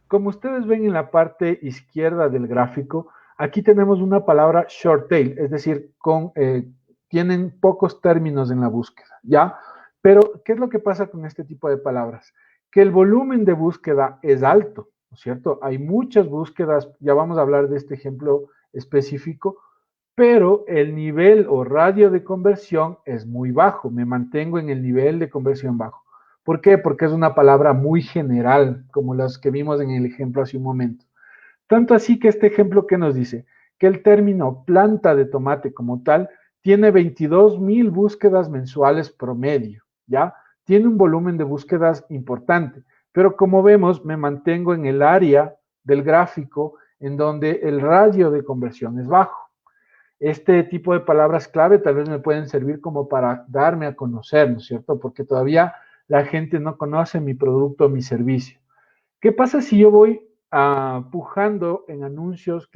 Como ustedes ven en la parte izquierda del gráfico, aquí tenemos una palabra short tail, es decir, tienen pocos términos en la búsqueda, ¿ya? Pero, ¿qué es lo que pasa con este tipo de palabras? Que el volumen de búsqueda es alto, ¿no es cierto? Hay muchas búsquedas, ya vamos a hablar de este ejemplo específico, pero el nivel o radio de conversión es muy bajo, me mantengo en el nivel de conversión bajo. ¿Por qué? Porque es una palabra muy general, como las que vimos en el ejemplo hace un momento. Tanto así que este ejemplo que nos dice que el término planta de tomate como tal tiene 22,000 búsquedas mensuales promedio, ¿ya? Tiene un volumen de búsquedas importante, pero como vemos me mantengo en el área del gráfico en donde el radio de conversión es bajo. Este tipo de palabras clave tal vez me pueden servir como para darme a conocer, ¿no es cierto? Porque todavía la gente no conoce mi producto o mi servicio. ¿Qué pasa si yo voy pujando en anuncios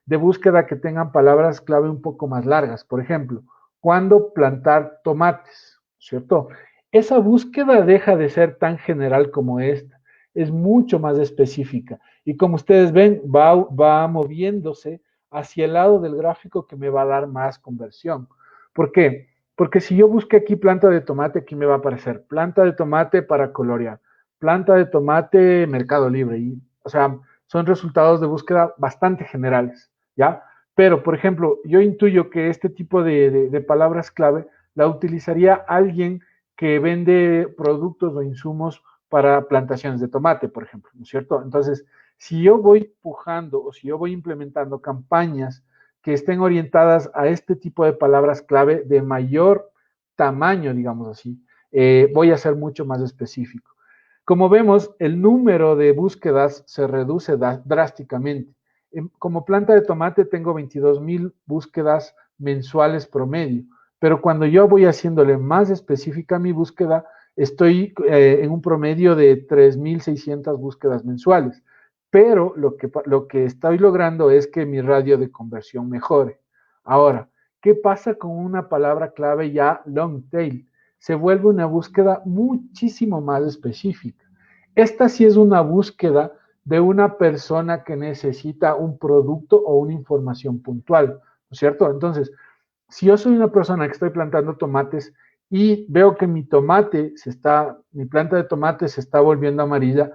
de búsqueda que tengan palabras clave un poco más largas? Por ejemplo, ¿cuándo plantar tomates? ¿Cierto? Esa búsqueda deja de ser tan general como esta, es mucho más específica. Y como ustedes ven, va moviéndose hacia el lado del gráfico que me va a dar más conversión. ¿Por qué? Porque si yo busco aquí planta de tomate, aquí me va a aparecer planta de tomate para colorear, planta de tomate Mercado Libre. O sea, son resultados de búsqueda bastante generales, ¿ya? Pero, por ejemplo, yo intuyo que este tipo de palabras clave la utilizaría alguien que vende productos o insumos para plantaciones de tomate, por ejemplo, ¿no es cierto? Entonces, si yo voy pujando o si yo voy implementando campañas que estén orientadas a este tipo de palabras clave de mayor tamaño, digamos así, voy a ser mucho más específico. Como vemos, el número de búsquedas se reduce drásticamente. Como planta de tomate tengo 22,000 búsquedas mensuales promedio, pero cuando yo voy haciéndole más específica mi búsqueda, estoy en un promedio de 3,600 búsquedas mensuales. Pero lo que estoy logrando es que mi radio de conversión mejore. Ahora, ¿qué pasa con una palabra clave ya long tail? Se vuelve una búsqueda muchísimo más específica. Esta sí es una búsqueda de una persona que necesita un producto o una información puntual, ¿no es cierto? Entonces, si yo soy una persona que estoy plantando tomates y veo que mi planta de tomate se está volviendo amarilla,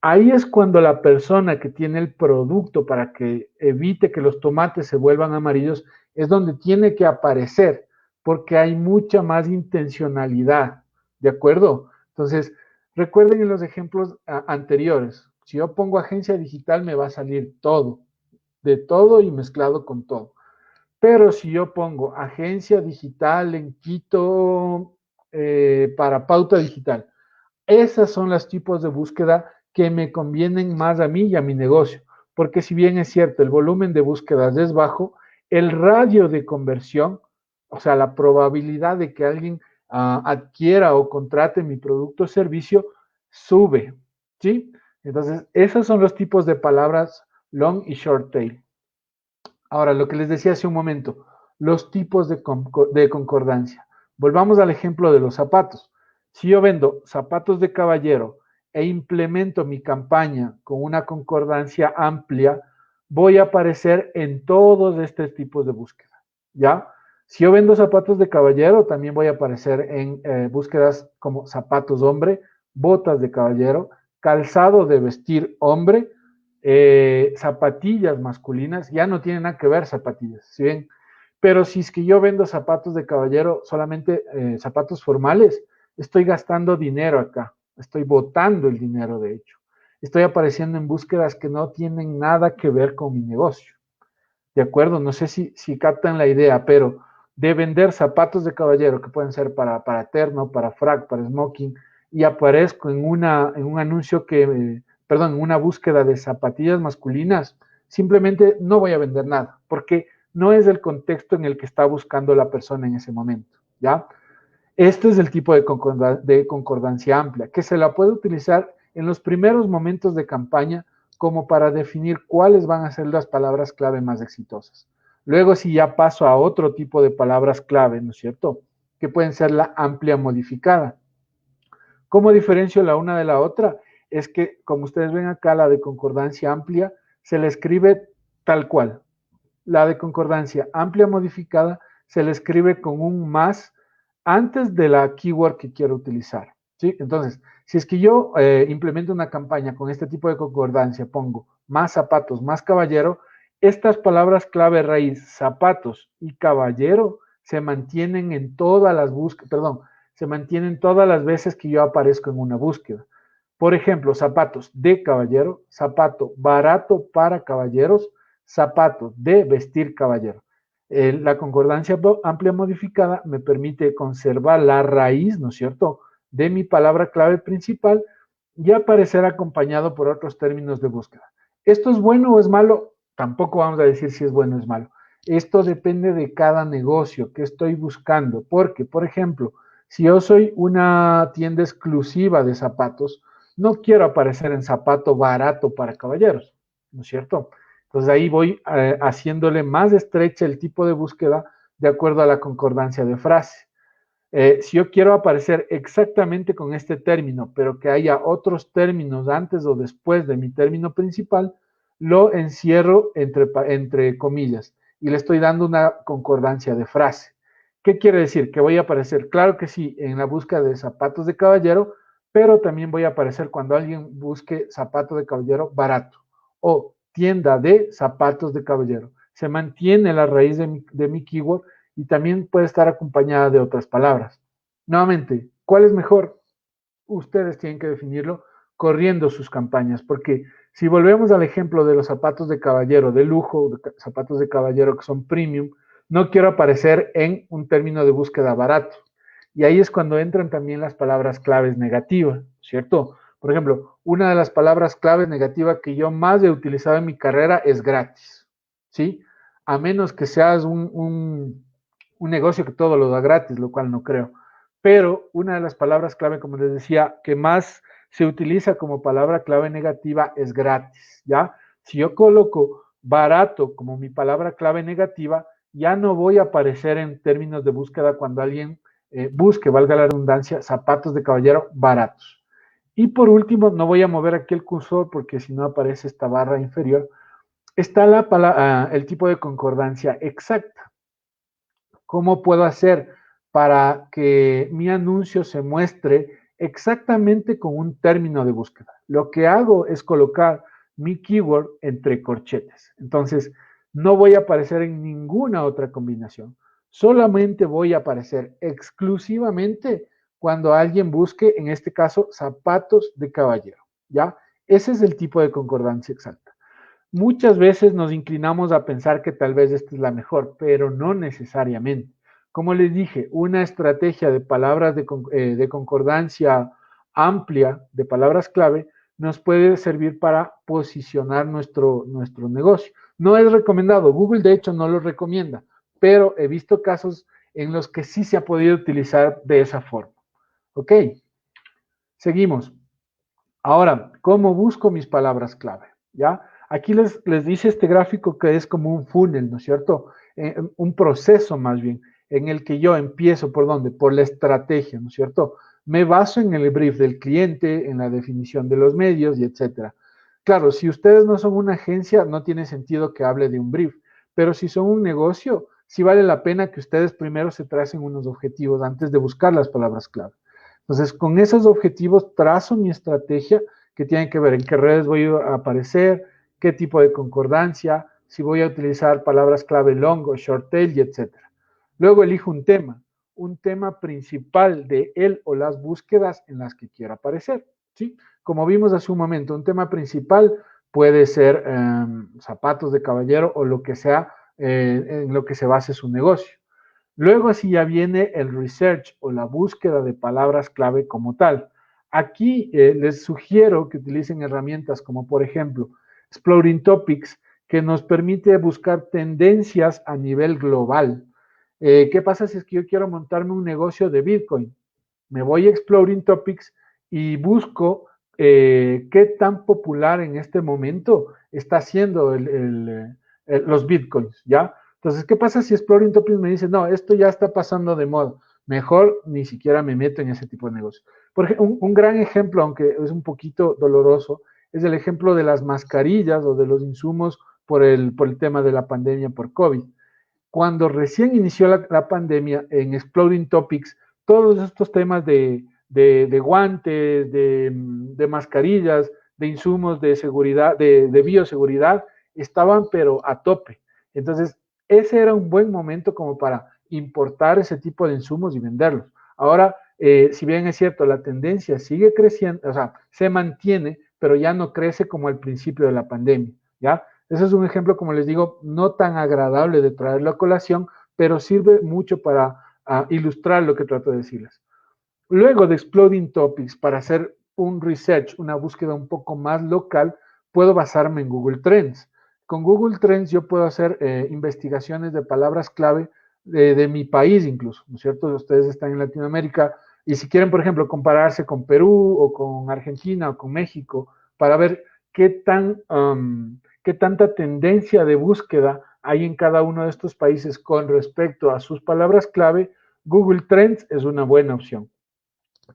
ahí es cuando la persona que tiene el producto para que evite que los tomates se vuelvan amarillos es donde tiene que aparecer, porque hay mucha más intencionalidad, ¿de acuerdo? Entonces, recuerden en los ejemplos anteriores, si yo pongo agencia digital me va a salir todo, de todo y mezclado con todo. Pero si yo pongo agencia digital en Quito para pauta digital, esas son los tipos de búsqueda que me convienen más a mí y a mi negocio, porque si bien es cierto, el volumen de búsquedas es bajo, el radio de conversión, o sea, la probabilidad de que alguien adquiera o contrate mi producto o servicio, sube, ¿sí? Entonces, esos son los tipos de palabras long y short tail. Ahora, lo que les decía hace un momento, los tipos de concordancia. Volvamos al ejemplo de los zapatos. Si yo vendo zapatos de caballero e implemento mi campaña con una concordancia amplia, voy a aparecer en todos estos tipos de búsqueda, ¿ya? Si yo vendo zapatos de caballero, también voy a aparecer en búsquedas como zapatos hombre, botas de caballero, calzado de vestir hombre, zapatillas masculinas, ya no tienen nada que ver zapatillas, ¿sí ven? Pero si es que yo vendo zapatos de caballero, solamente zapatos formales, estoy gastando dinero acá, estoy botando el dinero de hecho. Estoy apareciendo en búsquedas que no tienen nada que ver con mi negocio. ¿De acuerdo? No sé si captan la idea, pero de vender zapatos de caballero, que pueden ser para terno, para frac, para smoking, y aparezco en un anuncio en una búsqueda de zapatillas masculinas, simplemente no voy a vender nada, porque no es el contexto en el que está buscando la persona en ese momento, ¿ya? Este es el tipo de concordancia amplia, que se la puede utilizar en los primeros momentos de campaña como para definir cuáles van a ser las palabras clave más exitosas. Luego, si ya paso a otro tipo de palabras clave, ¿no es cierto? Que pueden ser la amplia modificada. ¿Cómo diferencio la una de la otra? Es que, como ustedes ven acá, la de concordancia amplia se le escribe tal cual. La de concordancia amplia modificada se le escribe con un más antes de la keyword que quiero utilizar, ¿sí? Entonces, si es que yo implemento una campaña con este tipo de concordancia, pongo más zapatos, más caballero, estas palabras clave raíz, zapatos y caballero, se mantienen en todas las búsquedas, perdón, se mantienen todas las veces que yo aparezco en una búsqueda. Por ejemplo, zapatos de caballero, zapato barato para caballeros, zapatos de vestir caballero. La concordancia amplia modificada me permite conservar la raíz, ¿no es cierto?, de mi palabra clave principal y aparecer acompañado por otros términos de búsqueda. ¿Esto es bueno o es malo? Tampoco vamos a decir si es bueno o es malo. Esto depende de cada negocio que estoy buscando, porque, por ejemplo, si yo soy una tienda exclusiva de zapatos, no quiero aparecer en zapato barato para caballeros, ¿no es cierto? Entonces ahí voy haciéndole más estrecha el tipo de búsqueda de acuerdo a la concordancia de frase. Si yo quiero aparecer exactamente con este término, pero que haya otros términos antes o después de mi término principal, lo encierro entre comillas y le estoy dando una concordancia de frase. ¿Qué quiere decir? Que voy a aparecer, claro que sí, en la búsqueda de zapatos de caballero, pero también voy a aparecer cuando alguien busque zapato de caballero barato o tienda de zapatos de caballero. Se mantiene la raíz de mi keyword y también puede estar acompañada de otras palabras. Nuevamente, ¿cuál es mejor? Ustedes tienen que definirlo corriendo sus campañas, porque si volvemos al ejemplo de los zapatos de caballero de lujo, zapatos de caballero que son premium, no quiero aparecer en un término de búsqueda barato. Y ahí es cuando entran también las palabras claves negativas, ¿cierto? Por ejemplo, una de las palabras claves negativas que yo más he utilizado en mi carrera es gratis, ¿sí? A menos que seas un negocio que todo lo da gratis, lo cual no creo. Pero una de las palabras clave, como les decía, que más se utiliza como palabra clave negativa es gratis, ¿ya? Si yo coloco barato como mi palabra clave negativa, ya no voy a aparecer en términos de búsqueda cuando alguien busque, valga la redundancia, zapatos de caballero baratos. Y por último, no voy a mover aquí el cursor porque si no aparece esta barra inferior, está el tipo de concordancia exacta. ¿Cómo puedo hacer para que mi anuncio se muestre exactamente con un término de búsqueda? Lo que hago es colocar mi keyword entre corchetes. Entonces, no voy a aparecer en ninguna otra combinación. Solamente voy a aparecer exclusivamente cuando alguien busque, en este caso, zapatos de caballero, ¿ya? Ese es el tipo de concordancia exacta. Muchas veces nos inclinamos a pensar que tal vez esta es la mejor, pero no necesariamente. Como les dije, una estrategia de palabras de concordancia amplia, de palabras clave, nos puede servir para posicionar nuestro negocio. No es recomendado, Google de hecho no lo recomienda, pero he visto casos en los que sí se ha podido utilizar de esa forma. Ok, seguimos. Ahora, ¿cómo busco mis palabras clave? ¿Ya? Aquí les dice este gráfico que es como un funnel, ¿no es cierto? Un proceso más bien, en el que yo empiezo, ¿por dónde? Por la estrategia, ¿no es cierto? Me baso en el brief del cliente, en la definición de los medios y etcétera. Claro, si ustedes no son una agencia, no tiene sentido que hable de un brief, pero si son un negocio, sí vale la pena que ustedes primero se tracen unos objetivos antes de buscar las palabras clave. Entonces, con esos objetivos trazo mi estrategia que tiene que ver en qué redes voy a aparecer, qué tipo de concordancia, si voy a utilizar palabras clave long o short tail y etcétera. Luego elijo un tema principal de él o las búsquedas en las que quiero aparecer, ¿sí? Como vimos hace un momento, un tema principal puede ser zapatos de caballero o lo que sea en lo que se base su negocio. Luego así ya viene el research o la búsqueda de palabras clave como tal. Aquí les sugiero que utilicen herramientas como por ejemplo Exploring Topics, que nos permite buscar tendencias a nivel global. ¿Qué pasa si es que yo quiero montarme un negocio de Bitcoin? Me voy a Exploring Topics y busco qué tan popular en este momento está siendo los Bitcoins, ¿ya? Entonces, ¿qué pasa si Exploring Topics me dice, no, esto ya está pasando de moda? Mejor ni siquiera me meto en ese tipo de negocio. Por ejemplo, un gran ejemplo, aunque es un poquito doloroso, es el ejemplo de las mascarillas o de los insumos por el tema de la pandemia por COVID. Cuando recién inició la pandemia, en Exploring Topics, todos estos temas de guantes, de mascarillas, de insumos de seguridad, de bioseguridad, estaban pero a tope. Entonces, ese era un buen momento como para importar ese tipo de insumos y venderlos. Ahora, si bien es cierto, la tendencia sigue creciendo, o sea, se mantiene, pero ya no crece como al principio de la pandemia, ¿ya? Ese es un ejemplo, como les digo, no tan agradable de traerlo a colación, pero sirve mucho para ilustrar lo que trato de decirles. Luego de Exploding Topics, para hacer un research, una búsqueda un poco más local, puedo basarme en Google Trends. Con Google Trends yo puedo hacer investigaciones de palabras clave de mi país incluso, ¿no es cierto? Ustedes están en Latinoamérica y si quieren, por ejemplo, compararse con Perú o con Argentina o con México para ver qué tanta tendencia de búsqueda hay en cada uno de estos países con respecto a sus palabras clave, Google Trends es una buena opción.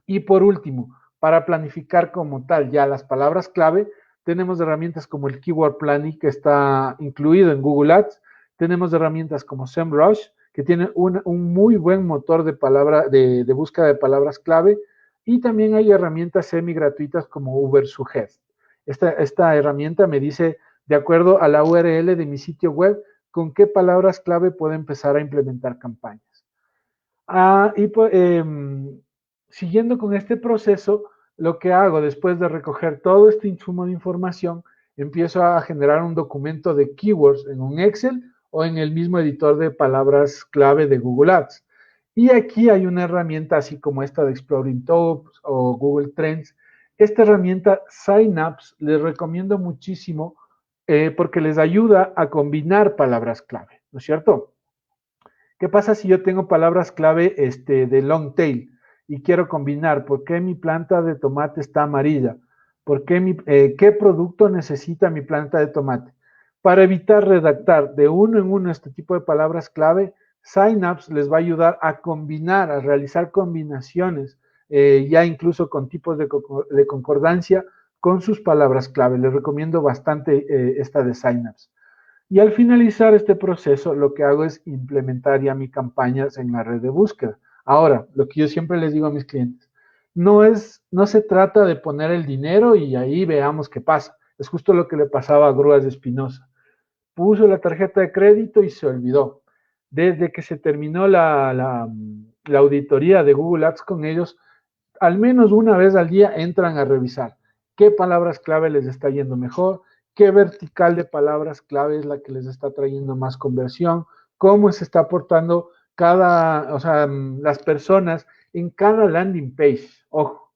Y por último, para planificar como tal ya las palabras clave, tenemos herramientas como el Keyword Planning, que está incluido en Google Ads. Tenemos herramientas como SEMrush, que tiene un muy buen motor de búsqueda de palabras clave. Y también hay herramientas semi gratuitas como Ubersuggest. Esta herramienta me dice, de acuerdo a la URL de mi sitio web, con qué palabras clave puedo empezar a implementar campañas. Siguiendo con este proceso, lo que hago después de recoger todo este insumo de información, empiezo a generar un documento de keywords en un Excel o en el mismo editor de palabras clave de Google Ads. Y aquí hay una herramienta así como esta de Exploring Topics o Google Trends. Esta herramienta Synapse les recomiendo muchísimo porque les ayuda a combinar palabras clave, ¿no es cierto? ¿Qué pasa si yo tengo palabras clave de long tail y quiero combinar? ¿Por qué mi planta de tomate está amarilla? ¿Por qué qué producto necesita mi planta de tomate? Para evitar redactar de uno en uno este tipo de palabras clave, Synapse les va a ayudar a combinar, a realizar combinaciones, ya incluso con tipos de concordancia con sus palabras clave. Les recomiendo bastante esta de Synapse. Y al finalizar este proceso, lo que hago es implementar ya mis campañas en la red de búsqueda. Ahora, lo que yo siempre les digo a mis clientes, no se trata de poner el dinero y ahí veamos qué pasa. Es justo lo que le pasaba a Grúas de Espinosa. Puso la tarjeta de crédito y se olvidó. Desde que se terminó la auditoría de Google Ads con ellos, al menos una vez al día entran a revisar qué palabras clave les está yendo mejor, qué vertical de palabras clave es la que les está trayendo más conversión, cómo se está aportando las personas en cada landing page. Ojo,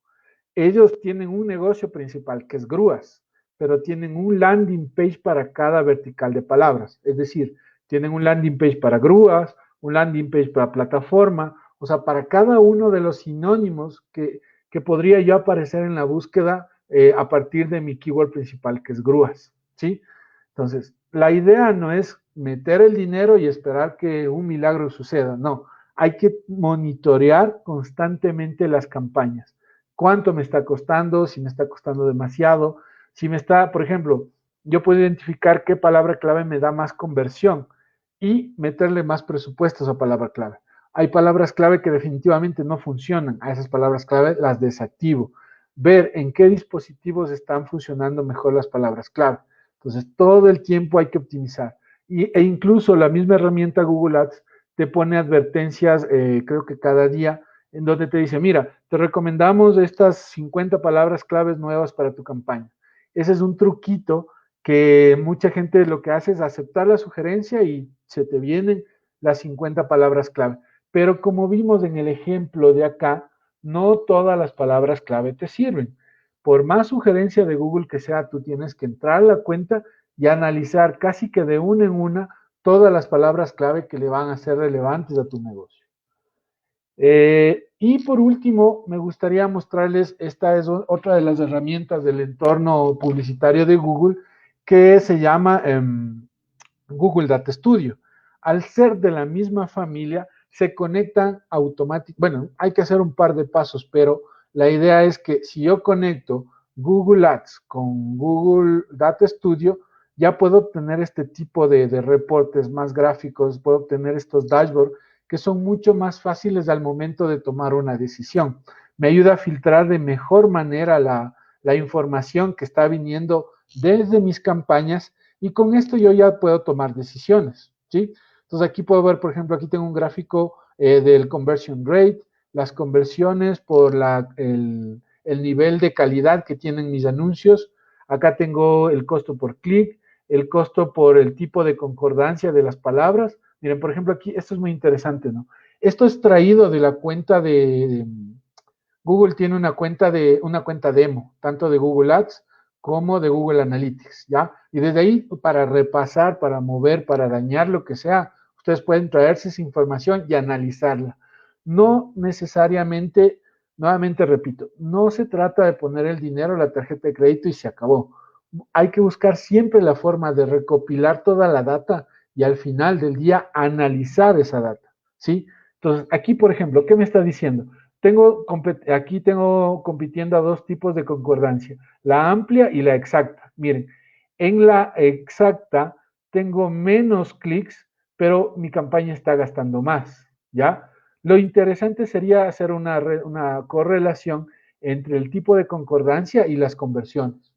ellos tienen un negocio principal que es grúas, pero tienen un landing page para cada vertical de palabras. Es decir, tienen un landing page para grúas, un landing page para plataforma, o sea, para cada uno de los sinónimos que podría yo aparecer en la búsqueda a partir de mi keyword principal, que es grúas, ¿sí? Entonces, la idea no es meter el dinero y esperar que un milagro suceda, no. Hay que monitorear constantemente las campañas. ¿Cuánto me está costando? Si me está costando demasiado. Si me está, por ejemplo, yo puedo identificar qué palabra clave me da más conversión y meterle más presupuesto a esa palabra clave. Hay palabras clave que definitivamente no funcionan. A esas palabras clave las desactivo. Ver en qué dispositivos están funcionando mejor las palabras clave. Entonces, todo el tiempo hay que optimizar. E incluso la misma herramienta Google Ads te pone advertencias, creo que cada día, en donde te dice, mira, te recomendamos estas 50 palabras claves nuevas para tu campaña. Ese es un truquito que mucha gente lo que hace es aceptar la sugerencia y se te vienen las 50 palabras clave. Pero como vimos en el ejemplo de acá, no todas las palabras clave te sirven. Por más sugerencia de Google que sea, tú tienes que entrar a la cuenta y analizar casi que de una en una todas las palabras clave que le van a ser relevantes a tu negocio. Y por último, me gustaría mostrarles, esta es otra de las herramientas del entorno publicitario de Google, que se llama Google Data Studio. Al ser de la misma familia, se conectan automáticamente. Bueno, hay que hacer un par de pasos, pero la idea es que si yo conecto Google Ads con Google Data Studio, ya puedo obtener este tipo de reportes más gráficos, puedo obtener estos dashboards que son mucho más fáciles al momento de tomar una decisión. Me ayuda a filtrar de mejor manera la información que está viniendo desde mis campañas y con esto yo ya puedo tomar decisiones, ¿sí? Entonces aquí puedo ver, por ejemplo, aquí tengo un gráfico del conversion rate, las conversiones por el nivel de calidad que tienen mis anuncios. Acá tengo el costo por clic, el costo por el tipo de concordancia de las palabras. Miren, por ejemplo, aquí, esto es muy interesante, ¿no? Esto es traído de la cuenta de Google tiene una cuenta demo, tanto de Google Ads como de Google Analytics, ¿ya? Y desde ahí, para repasar, para mover, para dañar lo que sea, ustedes pueden traerse esa información y analizarla. No necesariamente, nuevamente repito, no se trata de poner el dinero en la tarjeta de crédito y se acabó. Hay que buscar siempre la forma de recopilar toda la data y al final del día analizar esa data, ¿sí? Entonces, aquí, por ejemplo, ¿qué me está diciendo? Aquí tengo compitiendo a dos tipos de concordancia, la amplia y la exacta. Miren, en la exacta tengo menos clics, pero mi campaña está gastando más, ¿ya? Lo interesante sería hacer una correlación entre el tipo de concordancia y las conversiones.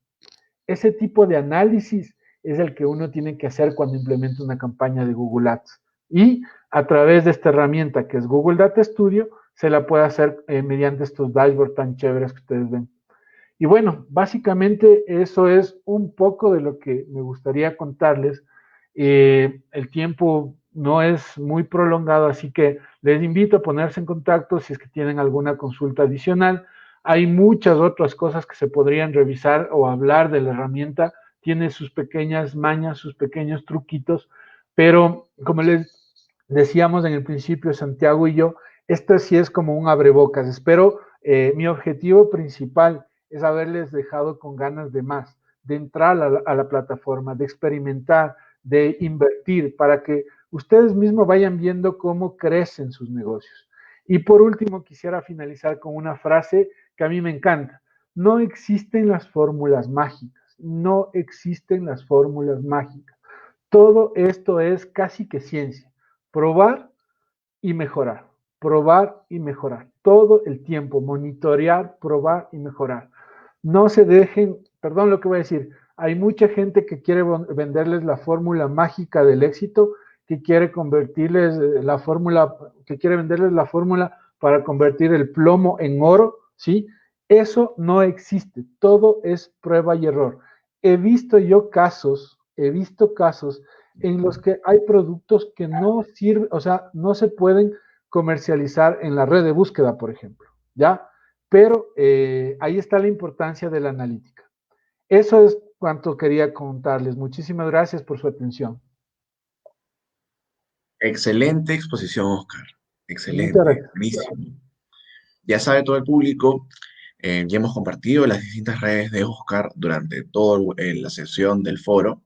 Ese tipo de análisis es el que uno tiene que hacer cuando implementa una campaña de Google Ads. Y a través de esta herramienta que es Google Data Studio, se la puede hacer mediante estos dashboards tan chéveres que ustedes ven. Y bueno, básicamente eso es un poco de lo que me gustaría contarles. El tiempo no es muy prolongado, así que les invito a ponerse en contacto si es que tienen alguna consulta adicional. Hay muchas otras cosas que se podrían revisar o hablar de la herramienta. Tiene sus pequeñas mañas, sus pequeños truquitos, pero como les decíamos en el principio, Santiago y yo, esto sí es como un abrebocas. Espero, mi objetivo principal es haberles dejado con ganas de más, de entrar a la plataforma, de experimentar, de invertir, para que ustedes mismos vayan viendo cómo crecen sus negocios. Y por último, quisiera finalizar con una frase que a mí me encanta. No existen las fórmulas mágicas, no existen las fórmulas mágicas. Todo esto es casi que ciencia. Probar y mejorar, probar y mejorar. Todo el tiempo, monitorear, probar y mejorar. No se dejen, perdón lo que voy a decir, hay mucha gente que quiere venderles la fórmula mágica del éxito, que quiere convertirles la fórmula, que quiere venderles la fórmula para convertir el plomo en oro, ¿sí? Eso no existe, todo es prueba y error. He visto casos en los que hay productos que no sirven, o sea, no se pueden comercializar en la red de búsqueda, por ejemplo, ¿ya? pero ahí está la importancia de la analítica. Eso es cuanto quería contarles. Muchísimas gracias por su atención. Excelente exposición, Oscar. Muchas Excelente, gracias. buenísimo. Ya sabe todo el público, ya hemos compartido las distintas redes de Oscar durante toda la sesión del foro.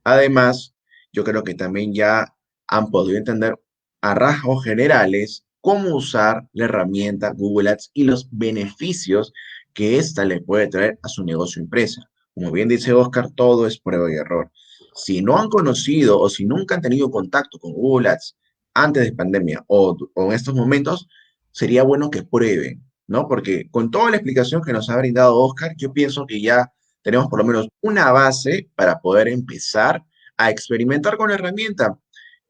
Además, yo creo que también ya han podido entender a rasgos generales cómo usar la herramienta Google Ads y los beneficios que ésta le puede traer a su negocio empresa. Como bien dice Oscar, todo es prueba y error. Si no han conocido o si nunca han tenido contacto con Google Ads antes de pandemia o en estos momentos, sería bueno que prueben, ¿no? Porque con toda la explicación que nos ha brindado Oscar, yo pienso que ya tenemos por lo menos una base para poder empezar a experimentar con la herramienta.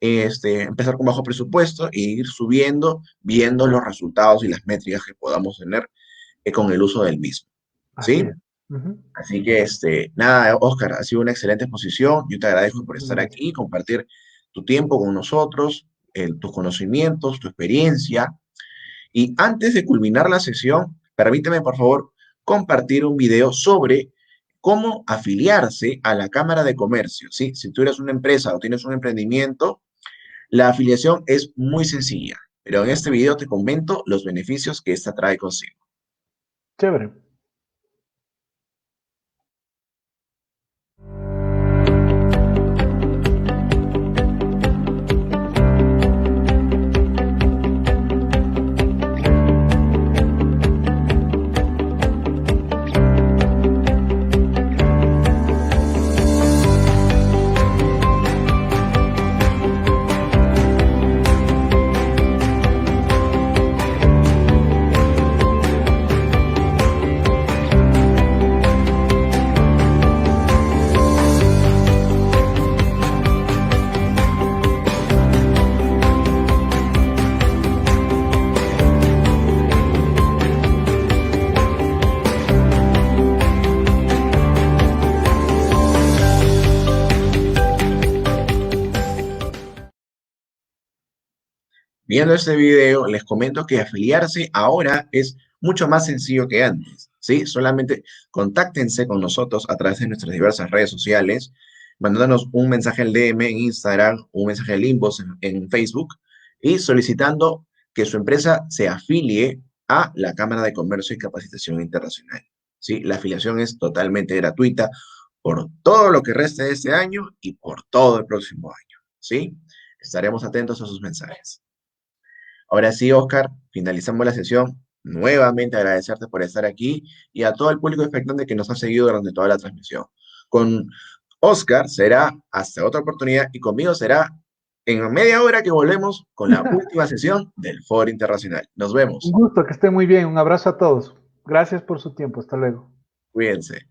Empezar con bajo presupuesto e ir subiendo, viendo los resultados y las métricas que podamos tener con el uso del mismo. Así ¿Sí? es. Ujú. Así que, nada, Oscar, ha sido una excelente exposición. Yo te agradezco por estar Gracias. aquí, compartir tu tiempo con nosotros, tus conocimientos, tu experiencia. Y antes de culminar la sesión, permíteme, por favor, compartir un video sobre cómo afiliarse a la Cámara de Comercio, ¿sí? Si tú eres una empresa o tienes un emprendimiento, la afiliación es muy sencilla, pero en este video te comento los beneficios que esta trae consigo. Chévere. Viendo este video, les comento que afiliarse ahora es mucho más sencillo que antes, ¿sí? Solamente contáctense con nosotros a través de nuestras diversas redes sociales, mandándonos un mensaje al DM en Instagram, un mensaje al inbox en Facebook y solicitando que su empresa se afilie a la Cámara de Comercio y Capacitación Internacional, ¿sí? La afiliación es totalmente gratuita por todo lo que resta de este año y por todo el próximo año, ¿sí? Estaremos atentos a sus mensajes. Ahora sí, Oscar, finalizamos la sesión. Nuevamente agradecerte por estar aquí y a todo el público expectante que nos ha seguido durante toda la transmisión. Con Oscar será hasta otra oportunidad y conmigo será en media hora que volvemos con la última sesión del Foro Internacional. Nos Un vemos. gusto, que esté muy bien. Un abrazo a todos. Gracias por su tiempo. Hasta luego. Cuídense.